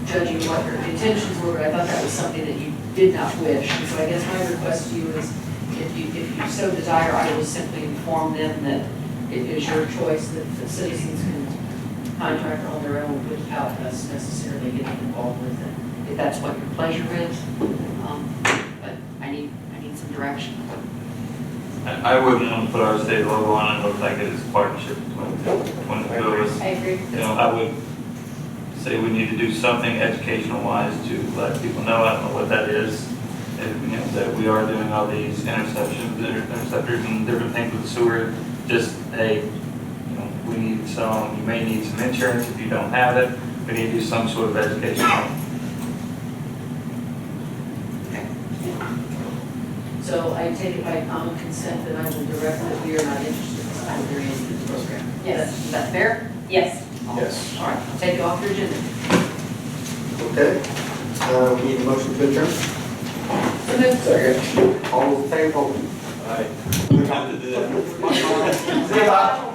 judging what your intentions were, but I thought that was something that you did not wish. And so I guess my request to you is, if you so desire, I will simply inform them that it is your choice, that the citizens can contract on their own without us necessarily getting involved with it, if that's what your pleasure is. But I need some direction. I wouldn't want to put our state logo on it, look like it is a partnership between the two of us. I agree. You know, I would say we need to do something educational wise to let people know. I don't know what that is. You know, that we are doing all these interceptors and different things with the sewer. Just, hey, you know, we need some, you may need some insurance if you don't have it. We need to do some sort of education. So I take it by common consent that I will direct that we are not interested in this very end of the program. Yes. Is that fair? Yes. Yes. All right, I'll take it off your agenda. Okay. We need a motion to adjourn. Second. All those in favor? Aye. Aye.